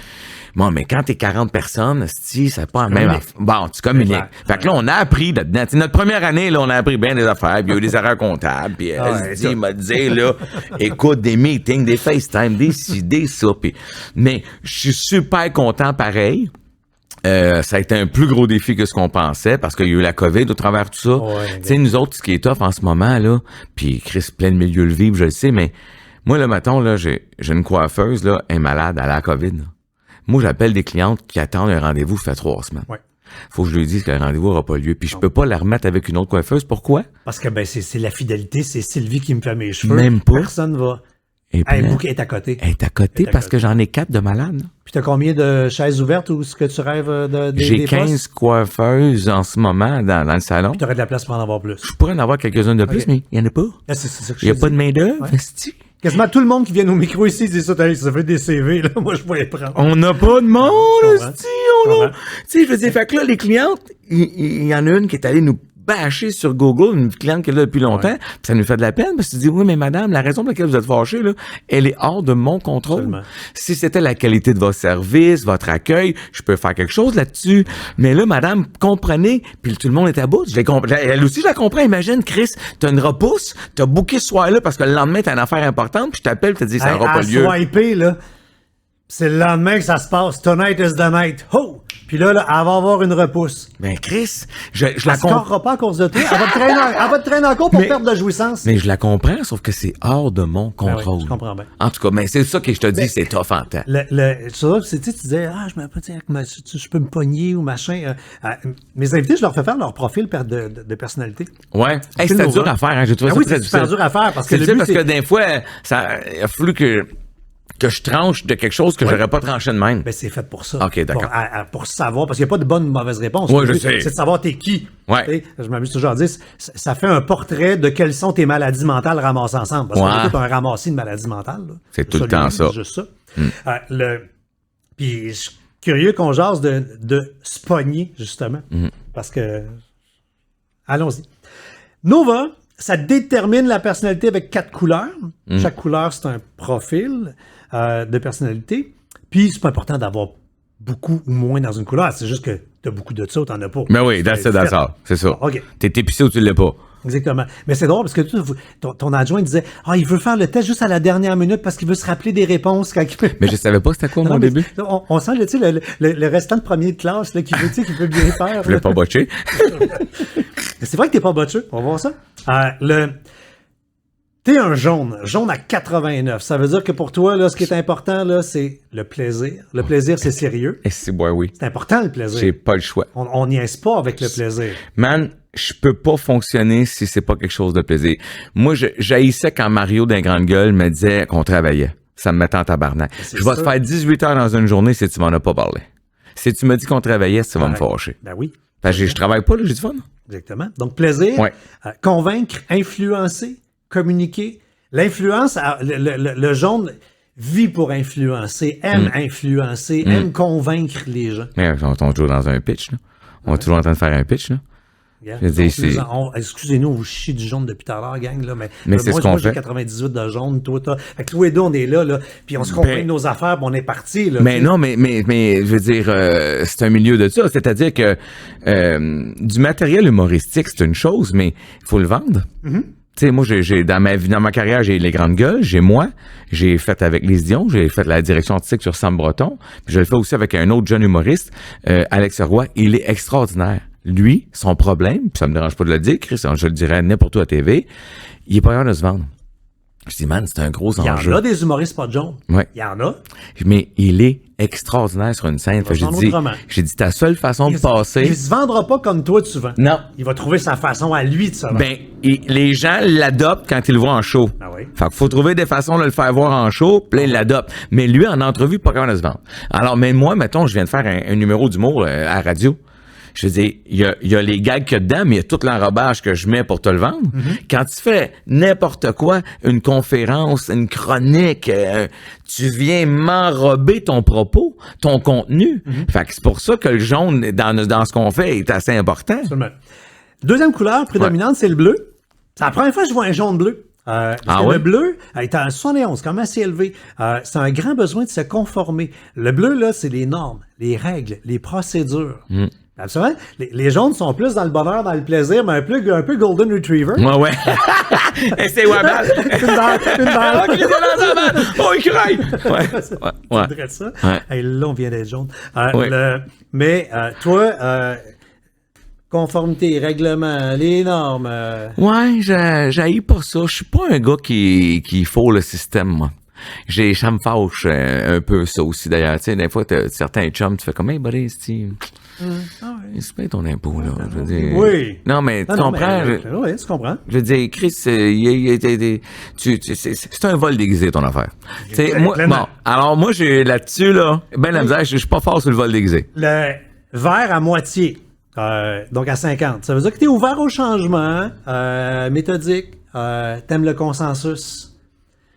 Bon, mais quand t'es 40 personnes, c'est pas la même affaire. Bon, tu communiques. Fait que là, on a appris là-dedans. T'sais, notre première année, là, on a appris bien des affaires, puis il y a eu des erreurs comptables, puis il m'a dit, là, écoute, des meetings, des FaceTime, des ça, puis... Mais je suis super content pareil. Ça a été un plus gros défi que ce qu'on pensait, parce qu'il y a eu la COVID au travers de tout ça. Ouais, tu sais, nous autres, ce qui est tough en ce moment, là, puis Chris, plein de milieux le vivre, je le sais, mais moi, là, mettons, là, j'ai une coiffeuse, là, elle est malade, elle a la COVID, là. Moi, j'appelle des clientes qui attendent un rendez-vous, ça fait 3 semaines. Ouais. Faut que je lui dise que le rendez-vous n'aura pas lieu. Puis je peux pas la remettre avec une autre coiffeuse. Pourquoi? Parce que ben c'est la fidélité, c'est Sylvie qui me fait mes cheveux. Même pas. Personne va. Elle est à côté. Elle est à côté parce que j'en ai 4 de malades. Puis t'as combien de chaises ouvertes ou ce que tu rêves J'ai 15 coiffeuses en ce moment dans le salon. Puis t'aurais de la place pour en avoir plus. Je pourrais en avoir quelques-unes de plus, mais il y en a pas. Ah, c'est ça que il y a pas de main-d'œuvre. Ouais. Quasiment tout le monde qui vient au micro ici dit ça fait des CV, là. Moi, je pourrais prendre. On n'a pas de monde, tu sais, je veux dire, fait que là, les clientes, il y en a une qui est allée nous bâcher sur Google, une cliente qui est là depuis longtemps, puis ça nous fait de la peine, parce que tu dis, oui, mais madame, la raison pour laquelle vous êtes fâchée, là, elle est hors de mon contrôle. Absolument. Si c'était la qualité de votre service, votre accueil, je peux faire quelque chose là-dessus. Mais là, madame, comprenez, puis tout le monde est à bout. Elle aussi, je la comprends. Imagine, Chris, t'as une repousse, t'as booké ce soir-là parce que le lendemain, t'as une affaire importante, puis je t'appelle, tu te dis, ça n'aura pas lieu. Swiper, là. c'est le lendemain que ça se passe. Tonight is the night. Ho! Puis là, elle va avoir une repousse. Ben, Chris, je Elle la ne comprends. scorera pas à cause de toi. Elle va te traîner encore pour Mais- perdre de la jouissance. Mais je la comprends, sauf que c'est hors de mon Ben oui, contrôle. je comprends bien. En tout cas, mais c'est ça que je te dis, c'est tough en temps. Tu disais, je me pas dire que je peux me pogner ou machin. Mes invités, je leur fais faire leur profil de personnalité. Ouais. Hey, c'était dur à faire, hein. J'ai trouvé Ah ça oui, très c'est super difficile. dur à faire parce que C'est le dur but, parce c'est- que des fois, il a fallu que je tranche de quelque chose que j'aurais pas tranché de même. Ben, c'est fait pour ça. OK, d'accord. Pour savoir, parce qu'il n'y a pas de bonne ou de mauvaise réponse. Oui, Le je but, sais. C'est de savoir t'es qui. Ouais. Tu sais, je m'amuse toujours à dire, ça fait un portrait de quelles sont tes maladies mentales ramassées ensemble. Parce qu'on Ouais. est tout un ramassis de maladies mentales. Là. C'est tout le temps ça. C'est juste ça. Puis je suis curieux qu'on jase de se pogner, justement. Parce que... Allons-y. Nova, ça détermine la personnalité avec 4 couleurs. Chaque couleur, c'est un profil de personnalité. Puis, c'est pas important d'avoir beaucoup ou moins dans une couleur. C'est juste que t'as beaucoup de ça ou t'en as pas. Mais oui, that's C'est it, that's fait. all. C'est ça. OK. T'es épicé ou tu l'es pas. Exactement. Mais c'est drôle parce que ton adjoint disait il veut faire le test juste à la dernière minute parce qu'il veut se rappeler des réponses quand il peut. Mais je savais pas c'était quoi, Non, mon mais début. On sent tu sais, le restant de premier de classe là, qui veut bien faire. Je voulais pas botcher. Mais c'est vrai que t'es pas botcheux. On va voir ça. T'es un jaune à 89. Ça veut dire que pour toi, là, ce qui est important, là, c'est le plaisir. Le plaisir, c'est sérieux. Et c'est oui. C'est important, le plaisir. J'ai pas le choix. On niaise pas avec le plaisir. Man, je peux pas fonctionner si c'est pas quelque chose de plaisir. Moi, j'haïssais quand Mario d'un grande gueule me disait qu'on travaillait. Ça me mettait en tabarnak. C'est Je vais ça. te faire 18 heures dans une journée si tu m'en as pas parlé. Si tu me dis qu'on travaillait, tu vas me fâcher. Ben oui, Parce que je travaille pas, là, j'ai du fun. exactement. Donc, plaisir, Ouais. Convaincre, influencer, communiquer. L'influence, le jaune vit pour influencer, aime influencer, aime convaincre les gens. Mais on est toujours dans un pitch, là. On est toujours en train de faire un pitch, là. Regarde, Je veux dire, donc, c'est- excusez-nous, on vous chie du jaune depuis tout à l'heure, gang, là, mais c'est moi, ce qu'on moi, j'ai fait. 98 de jaune, toi, t'as... Fait que tous les deux, on est là, puis on se comprend de nos affaires, puis on est parti, là. Mais non, mais je veux dire, c'est un milieu de ça. C'est-à-dire que du matériel humoristique, c'est une chose, mais il faut le vendre. Tu sais, moi, j'ai dans ma carrière, j'ai les grandes gueules, j'ai moi, j'ai fait avec les Dion, j'ai fait la direction artistique sur Sam Breton, puis je le fais aussi avec un autre jeune humoriste, Alex Roy. Il est extraordinaire. Lui, son problème, puis ça me dérange pas de le dire, Christian, je le dirais n'importe où à TV, il est pas capable de se vendre. Je dis, man, c'est un gros Il y enjeu. en a des humoristes pas de jaune. Ouais. Il y en a. Mais il est extraordinaire sur une scène. Fait que se vendre autrement. j'ai dit, ta seule façon de Il passer. se vendra pas comme toi, tu vends. Non. Il va trouver sa façon à lui de se vendre. Ben, les gens l'adoptent quand ils le voient en show. Ah oui. Fait qu'il faut trouver des façons de le faire voir en show, puis là, il l'adopte. Mais lui, en entrevue, pas capable de se vendre. Alors, même moi, mettons, je viens de faire un numéro d'humour à radio. Je veux dire, il y a les gags qu'il y a dedans, mais il y a tout l'enrobage que je mets pour te le vendre. Quand tu fais n'importe quoi, une conférence, une chronique, tu viens m'enrober ton propos, ton contenu. Fait que c'est pour ça que le jaune, dans ce qu'on fait, est assez important. Absolument. Deuxième couleur prédominante, c'est le bleu. C'est la première fois que je vois un jaune bleu. Parce que ouais? le bleu est en 71, quand même assez élevé. C'est un grand besoin de se conformer. Le bleu, là, c'est les normes, les règles, les procédures. Absolument. Les jaunes sont plus dans le bonheur, dans le plaisir, mais un peu Golden Retriever. Ouais. Et c'est ouais, mal. Une balle. Oh, Christian, dans la balle. Oh, il craille. Ouais. On dirait ça. Ouais. Hey, là, on vient d'être jaune. Ouais. Mais toi, conformité, règlement, les normes. Ouais, j'haïs pas ça. Je suis pas un gars qui faut le système, moi. Ça me fâche un peu ça aussi, d'ailleurs. Tu sais, des fois, t'as certains chums, tu fais comme, hey, buddy, Steve, tu payes ton impôt, là. Je veux dire. Oui. Non, mais tu comprends? Oui, tu comprends. Je veux dire, Chris, c'est un vol déguisé, ton affaire. Tu sais, moi, bon, alors moi, j'ai là-dessus, là, ben la misère, je suis pas fort sur le vol déguisé. Le vert à moitié, donc à 50. Ça veut dire que tu es ouvert au changement, méthodique, t'aimes le consensus.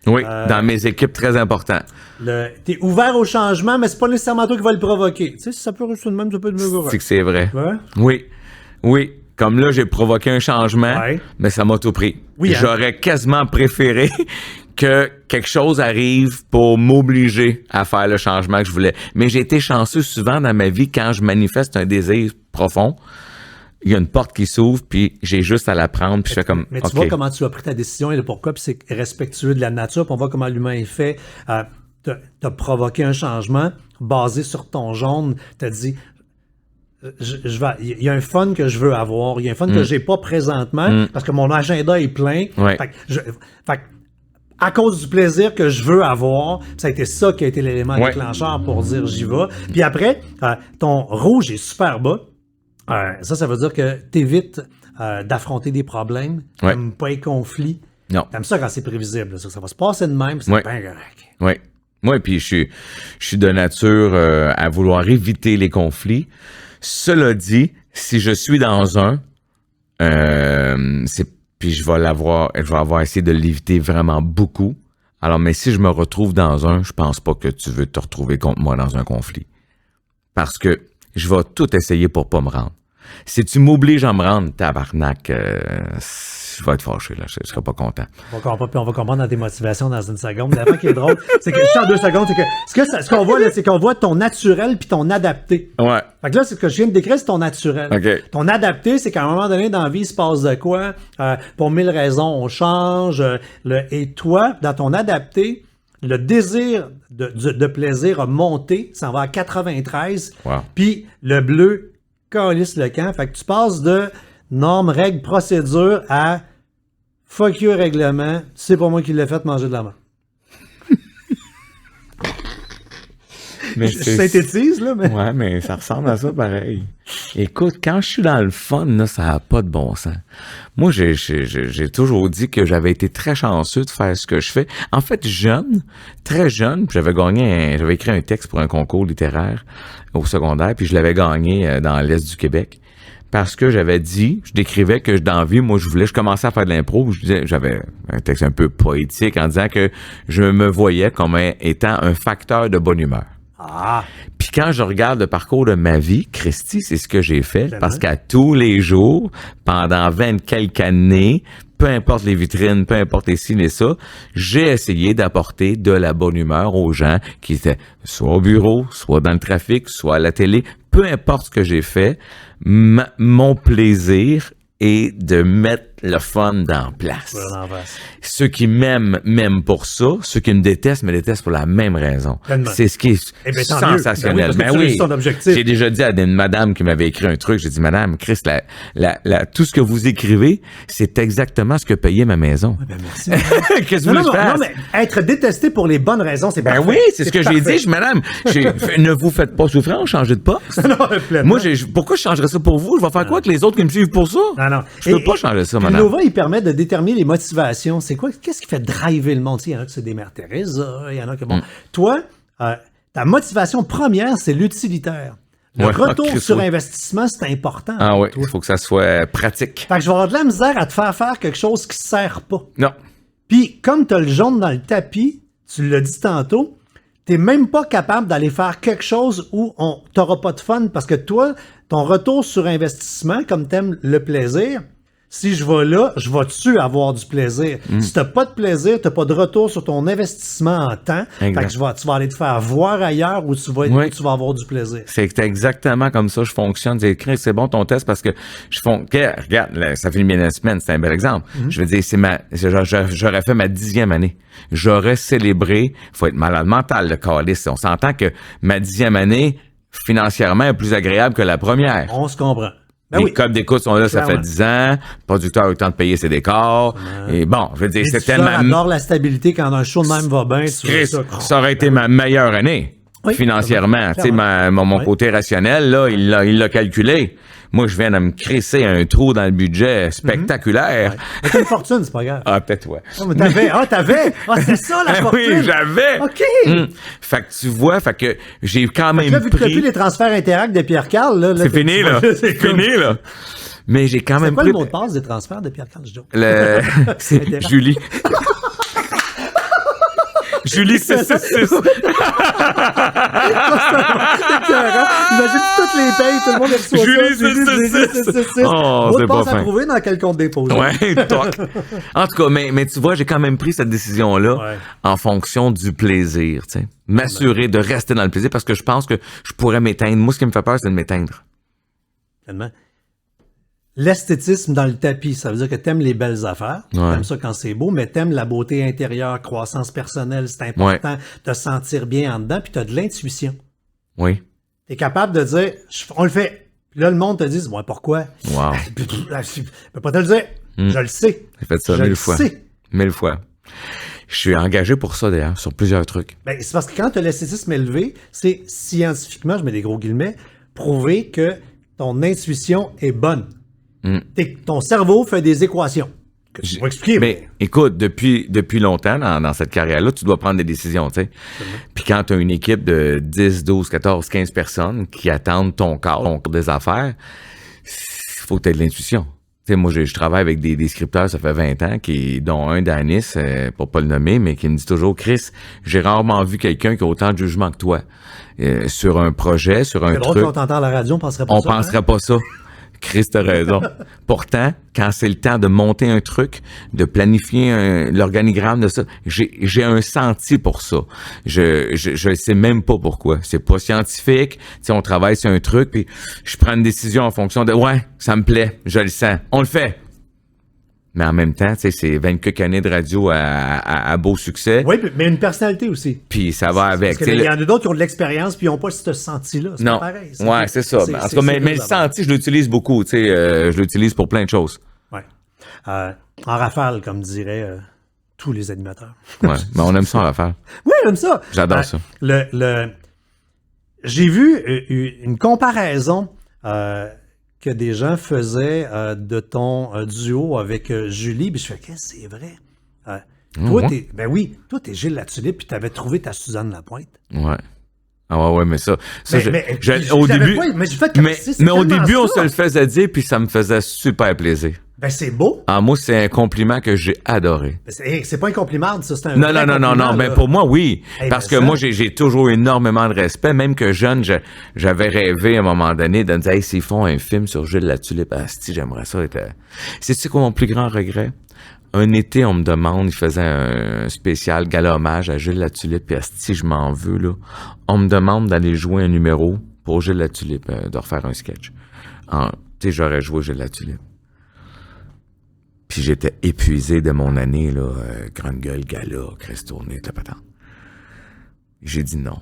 Oui, dans mes équipes, très important. T'es ouvert au changement, mais c'est pas nécessairement toi qui va le provoquer. Tu sais, si ça peut rester de même, ça peut être mieux. C'est que c'est vrai. Ouais. Oui. Comme là, j'ai provoqué un changement, Ouais. mais ça m'a tout pris. Oui, hein. J'aurais quasiment préféré que quelque chose arrive pour m'obliger à faire le changement que je voulais. Mais j'ai été chanceux souvent dans ma vie quand je manifeste un désir profond. Il y a une porte qui s'ouvre, puis j'ai juste à la prendre, puis je fais comme, Mais tu OK. vois comment tu as pris ta décision et le pourquoi, puis c'est respectueux de la nature, puis on voit comment l'humain est fait. t'as provoqué un changement basé sur ton jaune, t'as dit... Il y a un fun que je veux avoir, il y a un fun que j'ai pas présentement parce que mon agenda est plein. Ouais. Fait que, à cause du plaisir que je veux avoir, ça a été ça qui a été l'élément déclencheur pour dire j'y vais. Puis après, ton rouge est super bas. Ça veut dire que t'évites d'affronter des problèmes, t'aimes pas les conflits. Non. T'aimes ça quand c'est prévisible. Ça va se passer de même, c'est bien correct. Oui. Moi, puis je suis de nature à vouloir éviter les conflits. Cela dit, si je suis dans un, puis je vais avoir essayé de l'éviter vraiment beaucoup. Alors, mais si je me retrouve dans un, je pense pas que tu veux te retrouver contre moi dans un conflit. Parce que je vais tout essayer pour pas me rendre. Si tu m'obliges à me rendre, tabarnak, je vais être fâché, là. Je serai pas content. On va comprendre dans tes motivations dans une seconde. Mais l'affaire qui est drôle, c'est que juste en 2 secondes, c'est que ce qu'on voit, là, c'est qu'on voit ton naturel puis ton adapté. Ouais. Fait que là, c'est ce que je viens de décrire, c'est ton naturel. OK. Ton adapté, c'est qu'à un moment donné, dans la vie, il se passe de quoi? Pour 1000 raisons, on change. Et toi, dans ton adapté, le désir de plaisir a monté, ça en va à 93. Wow. Puis le bleu calisse le camp. Fait que tu passes de normes, règles, procédures à fuck you règlement, c'est pas moi qui l'ai fait manger de la main. Mais je synthétise, là, mais... Ouais, mais ça ressemble à ça pareil. Écoute, quand je suis dans le fun, là, ça n'a pas de bon sens. Moi, j'ai toujours dit que j'avais été très chanceux de faire ce que je fais. En fait, très jeune, puis j'avais écrit un texte pour un concours littéraire au secondaire, puis je l'avais gagné dans l'Est du Québec. Parce que je décrivais que dans la vie, moi, je commençais à faire de l'impro, j'avais un texte un peu poétique en disant que je me voyais comme étant un facteur de bonne humeur. Ah! Puis quand je regarde le parcours de ma vie, Christy, c'est ce que j'ai fait, parce qu'à tous les jours, pendant 20 quelques années, peu importe les vitrines, peu importe les ci, les ça, j'ai essayé d'apporter de la bonne humeur aux gens qui étaient soit au bureau, soit dans le trafic, soit à la télé, peu importe ce que j'ai fait, mon plaisir est de mettre le fun dans place. Ceux qui m'aiment pour ça, ceux qui me détestent pour la même raison. Tellement. C'est ce qui est sensationnel. Ben oui, ton objectif. J'ai déjà dit à une madame qui m'avait écrit un truc, j'ai dit, madame, Chris, tout ce que vous écrivez, c'est exactement ce que payait ma maison. Ben merci. Qu'est-ce que vous voulez faire? Non, mais être détesté pour les bonnes raisons, c'est parfait. Ben oui, c'est ce que j'ai dit. Madame, ne vous faites pas souffrir, changez de poste. Moi, pourquoi je changerais ça pour vous? Je vais faire quoi avec les autres qui me suivent pour ça? Non. Je peux pas changer ça, madame. Nova, il permet de déterminer les motivations. C'est quoi? Qu'est-ce qui fait driver le monde? Il y en a qui c'est des Mères Teresa, il y en a qui... Bon. Toi, ta motivation première, c'est l'utilitaire. Le retour sur investissement, c'est important. Ah oui, il faut que ça soit pratique. Fait que je vais avoir de la misère à te faire faire quelque chose qui ne sert pas. Non. Puis, comme tu as le jaune dans le tapis, tu l'as dit tantôt, tu n'es même pas capable d'aller faire quelque chose où tu n'auras pas de fun parce que toi, ton retour sur investissement, comme tu aimes le plaisir, si je vais là, je vais-tu avoir du plaisir? Si tu n'as pas de plaisir, tu n'as pas de retour sur ton investissement en temps, fait que tu vas aller te faire voir ailleurs où tu vas avoir du plaisir. C'est exactement comme ça je fonctionne. C'est bon ton test parce que regarde, là, ça fait une semaine, c'est un bel exemple. Je veux dire, j'aurais fait ma 10e année. J'aurais célébré, faut être malade mental, le calice. On s'entend que ma 10e année, financièrement, est plus agréable que la première. On se comprend. Ben les codes d'écoute sont là, ça fait 10 ans. Le producteur a eu le temps de payer ses décors. Et bon, je veux dire, c'est tellement... adore la stabilité quand un show de même va bien. Ça aurait été ma meilleure année, financièrement. Tu sais, mon côté rationnel, là, il l'a calculé. Moi, je viens de me crisser un trou dans le budget spectaculaire. Mais t'as une fortune, c'est pas grave. Ah, peut-être, ouais. Oh, mais t'avais! Ah, c'est ça, la fortune! Oui, j'avais! OK! Fait que tu vois, que j'ai quand même là, vu que t'as plus les transferts Interact de Pierre-Carl, là... C'est fini, là. C'est fini, là. Mais j'ai quand même pris... C'est quoi le mot de passe des transferts de Pierre-Carl, je c'est Julie. Julie 666. Imagine toutes les payes, tout le monde reçoit Julie 666. Oh, c'est pas fin. Approuvé dans quel compte dépôt? Ouais, toc. En tout cas, mais tu vois, j'ai quand même pris cette décision-là en fonction du plaisir, tu sais. M'assurer de rester dans le plaisir parce que je pense que je pourrais m'éteindre. Moi, ce qui me fait peur, c'est de m'éteindre. Tellement. l'esthétisme dans le tapis. Ça veut dire que t'aimes les belles affaires. Ouais. T'aimes ça quand c'est beau, mais t'aimes la beauté intérieure, croissance personnelle. C'est important de te sentir bien en dedans, puis t'as de l'intuition. Oui. T'es capable de dire, on le fait. Puis là, le monde te dit, ouais, pourquoi? Wow. Je peux pas te le dire. Je le sais. J'ai fait ça Je 1000 le fois. sais. 1000 fois. Je suis engagé pour ça, d'ailleurs, sur plusieurs trucs. Ben, c'est parce que quand tu as l'esthétisme élevé, c'est scientifiquement, je mets des gros guillemets, prouvé que ton intuition est bonne. Ton cerveau fait des équations. Que je vais expliquer. Mais écoute, depuis longtemps, dans cette carrière-là, tu dois prendre des décisions, tu sais. Puis quand tu as une équipe de 10, 12, 14, 15 personnes qui attendent ton corps des affaires, il faut que tu aies de l'intuition. Tu sais, moi, je travaille avec des scripteurs, ça fait 20 ans, dont un, Danis, pour pas le nommer, mais qui me dit toujours, Chris, j'ai rarement vu quelqu'un qui a autant de jugement que toi. Sur un projet, sur un c'est drôle truc. qu'on t'entend à la radio, on penserait pas On ça. penserait pas ça. Chris, t'as raison. Pourtant, quand c'est le temps de monter un truc, de planifier l'organigramme de ça, j'ai un senti pour ça. Je sais même pas pourquoi. C'est pas scientifique. Tu sais, on travaille sur un truc, puis je prends une décision en fonction de, ouais, ça me plaît, je le sens. On le fait. Mais en même temps, tu sais, c'est 20 quelques années de radio à beau succès. Oui, mais une personnalité aussi. Puis ça va avec. Parce qu'il y en a d'autres qui ont de l'expérience puis ils n'ont pas ce senti-là. C'est non. pas pareil. Ouais, c'est ça. En tout cas, mais le senti, je l'utilise beaucoup. Tu sais, je l'utilise pour plein de choses. Ouais. En rafale, comme diraient tous les animateurs. Ouais, mais on aime ça en rafale. Oui, j'aime ça. J'adore ça. J'ai vu une comparaison que des gens faisaient de ton duo avec Julie, puis je fais, qu'est-ce que c'est vrai? Toi, t'es Gilles Latulippe, puis t'avais trouvé ta Suzanne Lapointe. Ouais. Ah ouais, mais ça au début, mais au début, on se le fait. faisait dire, puis ça me faisait super plaisir. Ben, c'est beau. Ah, moi, c'est un compliment que j'ai adoré. C'est pas un compliment, ça, c'est un Non, vrai non, compliment, ben pour moi, oui. Hey, Parce ben que ça. moi, j'ai toujours énormément de respect. Même que jeune, j'avais rêvé à un moment donné de me dire, hey, s'ils font un film sur Gilles Latulippe, asti, j'aimerais ça être... C'est-tu quoi mon plus grand regret? Un été, on me demande, il faisait un spécial gala hommage à Gilles Latulippe, puis asti, je m'en veux, là. On me demande d'aller jouer un numéro pour Gilles Latulippe, de refaire un sketch. Tu sais, j'aurais joué Gilles Latulippe. Puis j'étais épuisé de mon année, là, grande gueule, gala, Chris Tourné, la patente. J'ai dit non.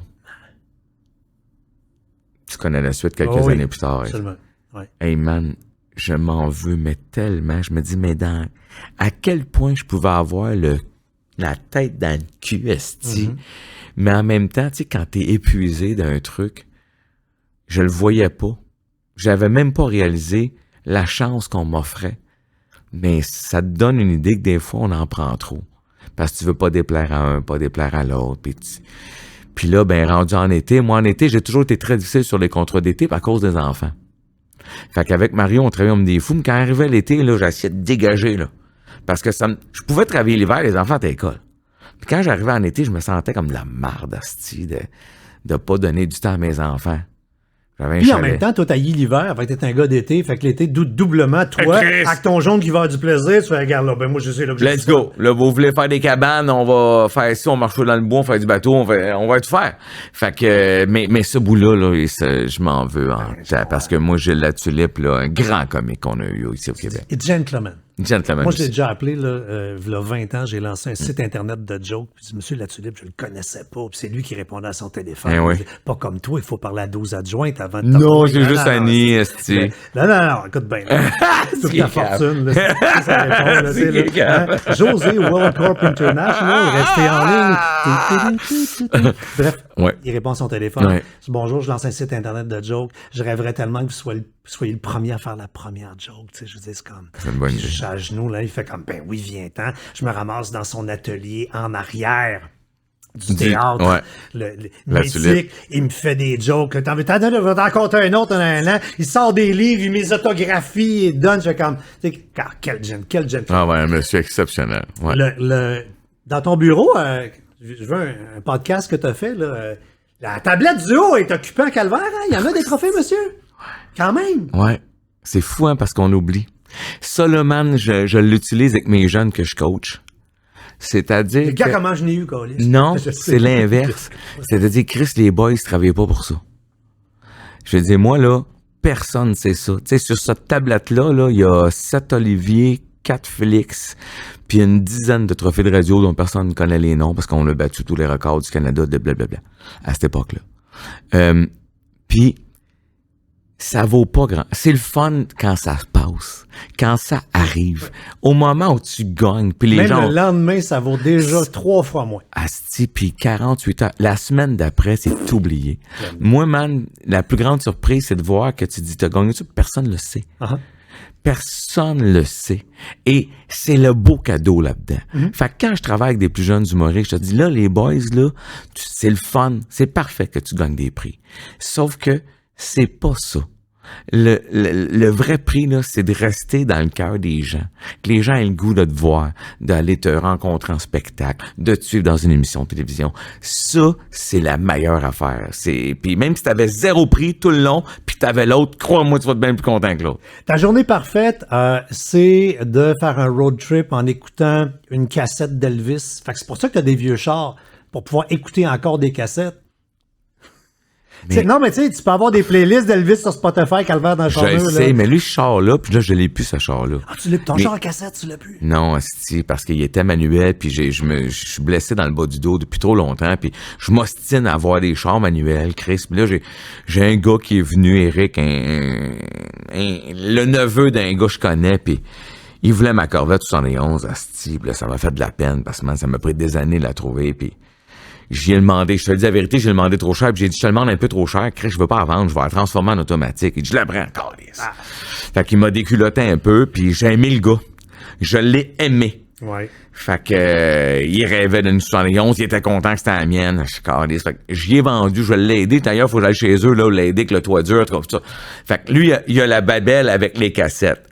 Tu connais la suite quelques années plus tard. Absolument. Ouais. Hey man, je m'en veux, mais tellement. Je me dis, mais à quel point je pouvais avoir la tête dans le cul, esti. Mais en même temps, tu sais, quand t'es épuisé d'un truc, je le voyais pas. J'avais même pas réalisé la chance qu'on m'offrait. Mais ça te donne une idée que des fois, on en prend trop. Parce que tu veux pas déplaire à un, pas déplaire à l'autre. Puis là, ben rendu en été, moi en été, j'ai toujours été très difficile sur les contrats d'été à cause des enfants. Fait qu'avec Mario, on travaillait comme des fous. Mais quand arrivait l'été, là, j'essayais de dégager, là. Parce que je pouvais travailler l'hiver, les enfants étaient à l'école. Puis quand j'arrivais en été, je me sentais comme de la marde, asti, de pas donner du temps à mes enfants. J'avais un Puis en chalet. même temps, toi, t'as eu l'hiver, fait que t'es un gars d'été, fait que l'été, doublement, toi, avec ton jaune qui va avoir du plaisir, tu fais, regarde là, ben moi, je sais là que j'ai Let's go. Là, vous voulez faire des cabanes, on va faire ici, on marche dans le bois, on fait du bateau, on va tout faire. Fait que, mais ce bout-là, là, je m'en veux, parce que moi, Gilles Latulippe, là, un grand comique qu'on a eu ici au Québec. Et gentleman. Gentleman. Moi, je l'ai déjà appelé, là, il y a 20 ans, j'ai lancé un site internet de jokes. Puis, Monsieur Latulippe, je le connaissais pas. Puis c'est lui qui répondait à son téléphone. Eh oui. Pas comme toi, il faut parler à 12 adjointes avant de Non, j'ai juste Annie, esti. Non, écoute bien. Toute ta fortune, là, ça répond, là, C'est tu sais, là, hein. José, World Corp International, restez en ligne. Bref, Ouais. il répond à son téléphone. Ouais. Je dis, bonjour, je lance un site internet de jokes. Je rêverais tellement que vous soyez le premier à faire la première joke. Tu sais, je veux dire, c'est comme... C'est une bonne Puis idée. je suis à genoux, là, il fait comme, ben oui, viens-t'en. Je me ramasse dans son atelier en arrière du théâtre, ouais. le La mythique. tulipe. Il me fait des jokes. T'en veux t'en raconter un autre un an. Il sort des livres, il met les autographies, il donne. Je fais comme, tu sais, quel gentleman. Ah ouais, un monsieur exceptionnel. Ouais. Dans ton bureau, je veux un podcast que tu as fait, là, la tablette du haut est occupée en calvaire, hein? Il y en a des trophées, monsieur? Quand même! Ouais. C'est fou, hein, parce qu'on oublie. Solomon, je l'utilise avec mes jeunes que je coach. C'est-à-dire Regarde que... comment je n'ai eu, Colis. Non, Je sais. c'est l'inverse. C'est-à-dire, Chris, les boys, ils travaillaient pas pour ça. Je veux dire, moi, là, personne sait ça. Tu sais, sur cette tablette-là, là, il y a 7 Olivier, 4 Félix, puis une dizaine de trophées de radio dont personne ne connaît les noms parce qu'on a battu tous les records du Canada de blablabla à cette époque-là. Puis ça vaut pas grand. C'est le fun quand ça se passe, quand ça arrive. Au moment où tu gagnes, puis les Même gens... le lendemain, ça vaut déjà 3 fois moins. Asti, puis 48 heures. La semaine d'après, c'est oublié. Moi, man, la plus grande surprise, c'est de voir que tu dis, t'as gagné ça, personne le sait. Uh-huh. Personne le sait. Et c'est le beau cadeau là-dedans. Fait que quand je travaille avec des plus jeunes humoristes, je te dis, là, les boys, là, c'est le fun. C'est parfait que tu gagnes des prix. Sauf que c'est pas ça. Le vrai prix, là, c'est de rester dans le cœur des gens. Que les gens aient le goût de te voir, d'aller te rencontrer en spectacle, de te suivre dans une émission de télévision. Ça, c'est la meilleure affaire. Puis même si t'avais 0 prix tout le long, puis t'avais l'autre, crois-moi, tu vas être bien plus content que l'autre. Ta journée parfaite, c'est de faire un road trip en écoutant une cassette d'Elvis. Fait que c'est pour ça que t'as des vieux chars, pour pouvoir écouter encore des cassettes. Non, mais tu sais, tu peux avoir des playlists d'Elvis sur Spotify, Calvaire dans le char. Je sais, mais lui, ce char-là, puis là, je l'ai plus, ce char-là. Ah, tu l'as ton char à cassette, tu l'as plus? Non, asti, parce qu'il était manuel, puis je suis blessé dans le bas du dos depuis trop longtemps, puis je m'ostine à avoir des chars manuels, Chris. Puis là, j'ai un gars qui est venu, Eric, le neveu d'un gars que je connais, puis il voulait ma Corvette 71, asti, puis là, ça m'a fait de la peine, parce que man, ça m'a pris des années de la trouver, puis j'y ai demandé, je te dis la vérité, j'ai demandé trop cher, puis j'ai dit, je te demande un peu trop cher, Chris, je veux pas la vendre, je vais la transformer en automatique. Il dit, je la prends encore, Fait qu'il m'a déculotté un peu, puis j'ai aimé le gars. Je l'ai aimé. Ouais. Fait que, il rêvait d'une 71, il était content que c'était la mienne. Je suis calé. Fait que j'y ai vendu, je l'ai aidé. D'ailleurs, faut que j'aille chez eux, là, l'aider avec le toit dur, tout ça. Fait que lui, il a la babelle avec les cassettes.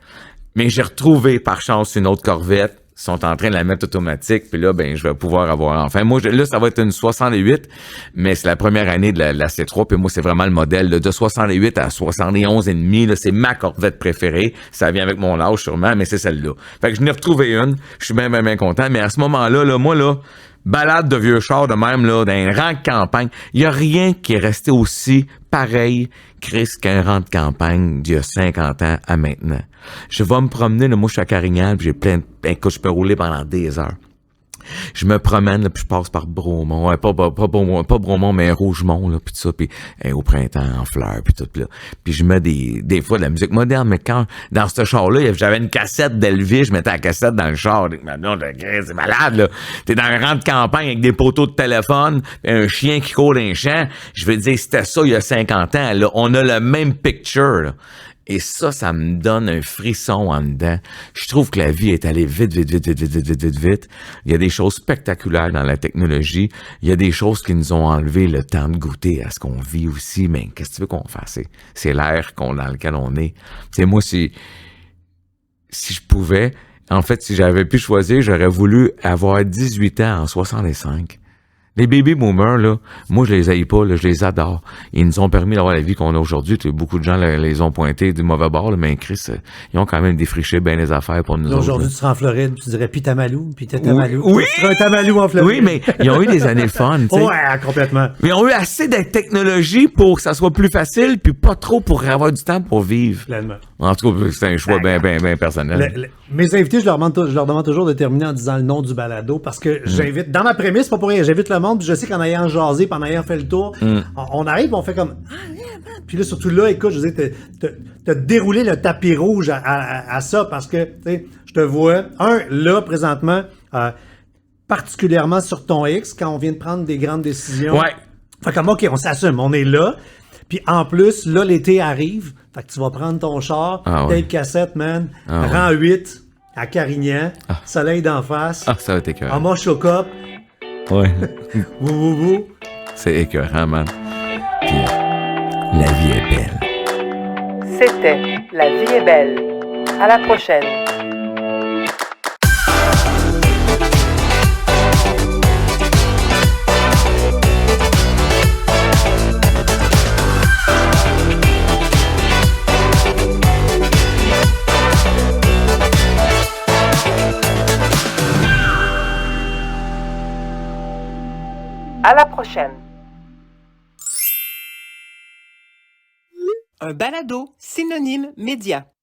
Mais j'ai retrouvé, par chance, une autre Corvette. Ils sont en train de la mettre automatique, puis là, ben, je vais pouvoir avoir enfin. Moi, là, ça va être une 68, mais c'est la première année de la C3, puis moi, c'est vraiment le modèle, là, de 68 à 71 et demi, là, c'est ma Corvette préférée. Ça vient avec mon âge, sûrement, mais c'est celle-là. Fait que je n'ai retrouvé une. Je suis bien content, mais à ce moment-là, là, moi, là, balade de vieux chars de même, là, d'un rang de campagne. Il y a rien qui est resté aussi pareil, Chris, qu'un rang de campagne d'il y a 50 ans à maintenant. Je vais me promener, là, moi, je suis à Carignan, puis j'ai plein de... Écoute, je peux rouler pendant des heures. Je me promène, là, puis je passe par Bromont. Ouais, pas Bromont, mais Rougemont, là, puis tout ça, puis au printemps, en fleurs, puis tout, là. Puis je mets des fois de la musique moderne, mais quand, dans ce char-là, j'avais une cassette d'Elvis, je mettais la cassette dans le char. Non, c'est malade, là. T'es dans un rang de campagne avec des poteaux de téléphone, un chien qui court dans un champ. Je veux dire, c'était ça il y a 50 ans, là. On a le même picture, là. Et ça me donne un frisson en dedans. Je trouve que la vie est allée vite. Il y a des choses spectaculaires dans la technologie. Il y a des choses qui nous ont enlevé le temps de goûter à ce qu'on vit aussi. Mais qu'est-ce que tu veux qu'on fasse? C'est l'air dans lequel on est. C'est moi, si je pouvais, en fait, si j'avais pu choisir, j'aurais voulu avoir 18 ans en 65. Les baby boomers, là, moi, je les haïs pas, là, je les adore. Ils nous ont permis d'avoir la vie qu'on a aujourd'hui. Beaucoup de gens les ont pointés du mauvais bord, là, mais Chris, ils ont quand même défriché bien les affaires pour nous autres. Aujourd'hui, tu seras en Floride, tu dirais puis Tamalou, puis t'es Tamalou. Oui! Tu seras un Tamalou en Floride. Oui, mais ils ont eu des années fun, tu sais. Ouais, complètement. Mais ils ont eu assez de technologie pour que ça soit plus facile, puis pas trop pour avoir du temps pour vivre. Pleinement. En tout cas, c'est un choix bien personnel. Mes invités, je leur demande toujours de terminer en disant le nom du balado parce que j'invite, dans ma prémisse, pas pour rien, j'invite le monde, puis je sais qu'en ayant jasé, puis en ayant fait le tour, on arrive, on fait comme puis là, surtout là, écoute, je veux dire, t'as déroulé le tapis rouge à ça parce que, tu sais, je te vois, là, présentement, particulièrement sur ton X, quand on vient de prendre des grandes décisions. Ouais. Fait comme, OK, on s'assume, on est là. Puis en plus, là, l'été arrive. Fait que tu vas prendre ton char, tape cassette, man, rang 8 à Carignan, soleil d'en face. Ah, ça va être écœurant. En moche au cop. Ouais. Wou. C'est écœurant, man. Puis, la vie est belle. C'était La vie est belle. À la prochaine. À la prochaine. Un balado, synonyme média.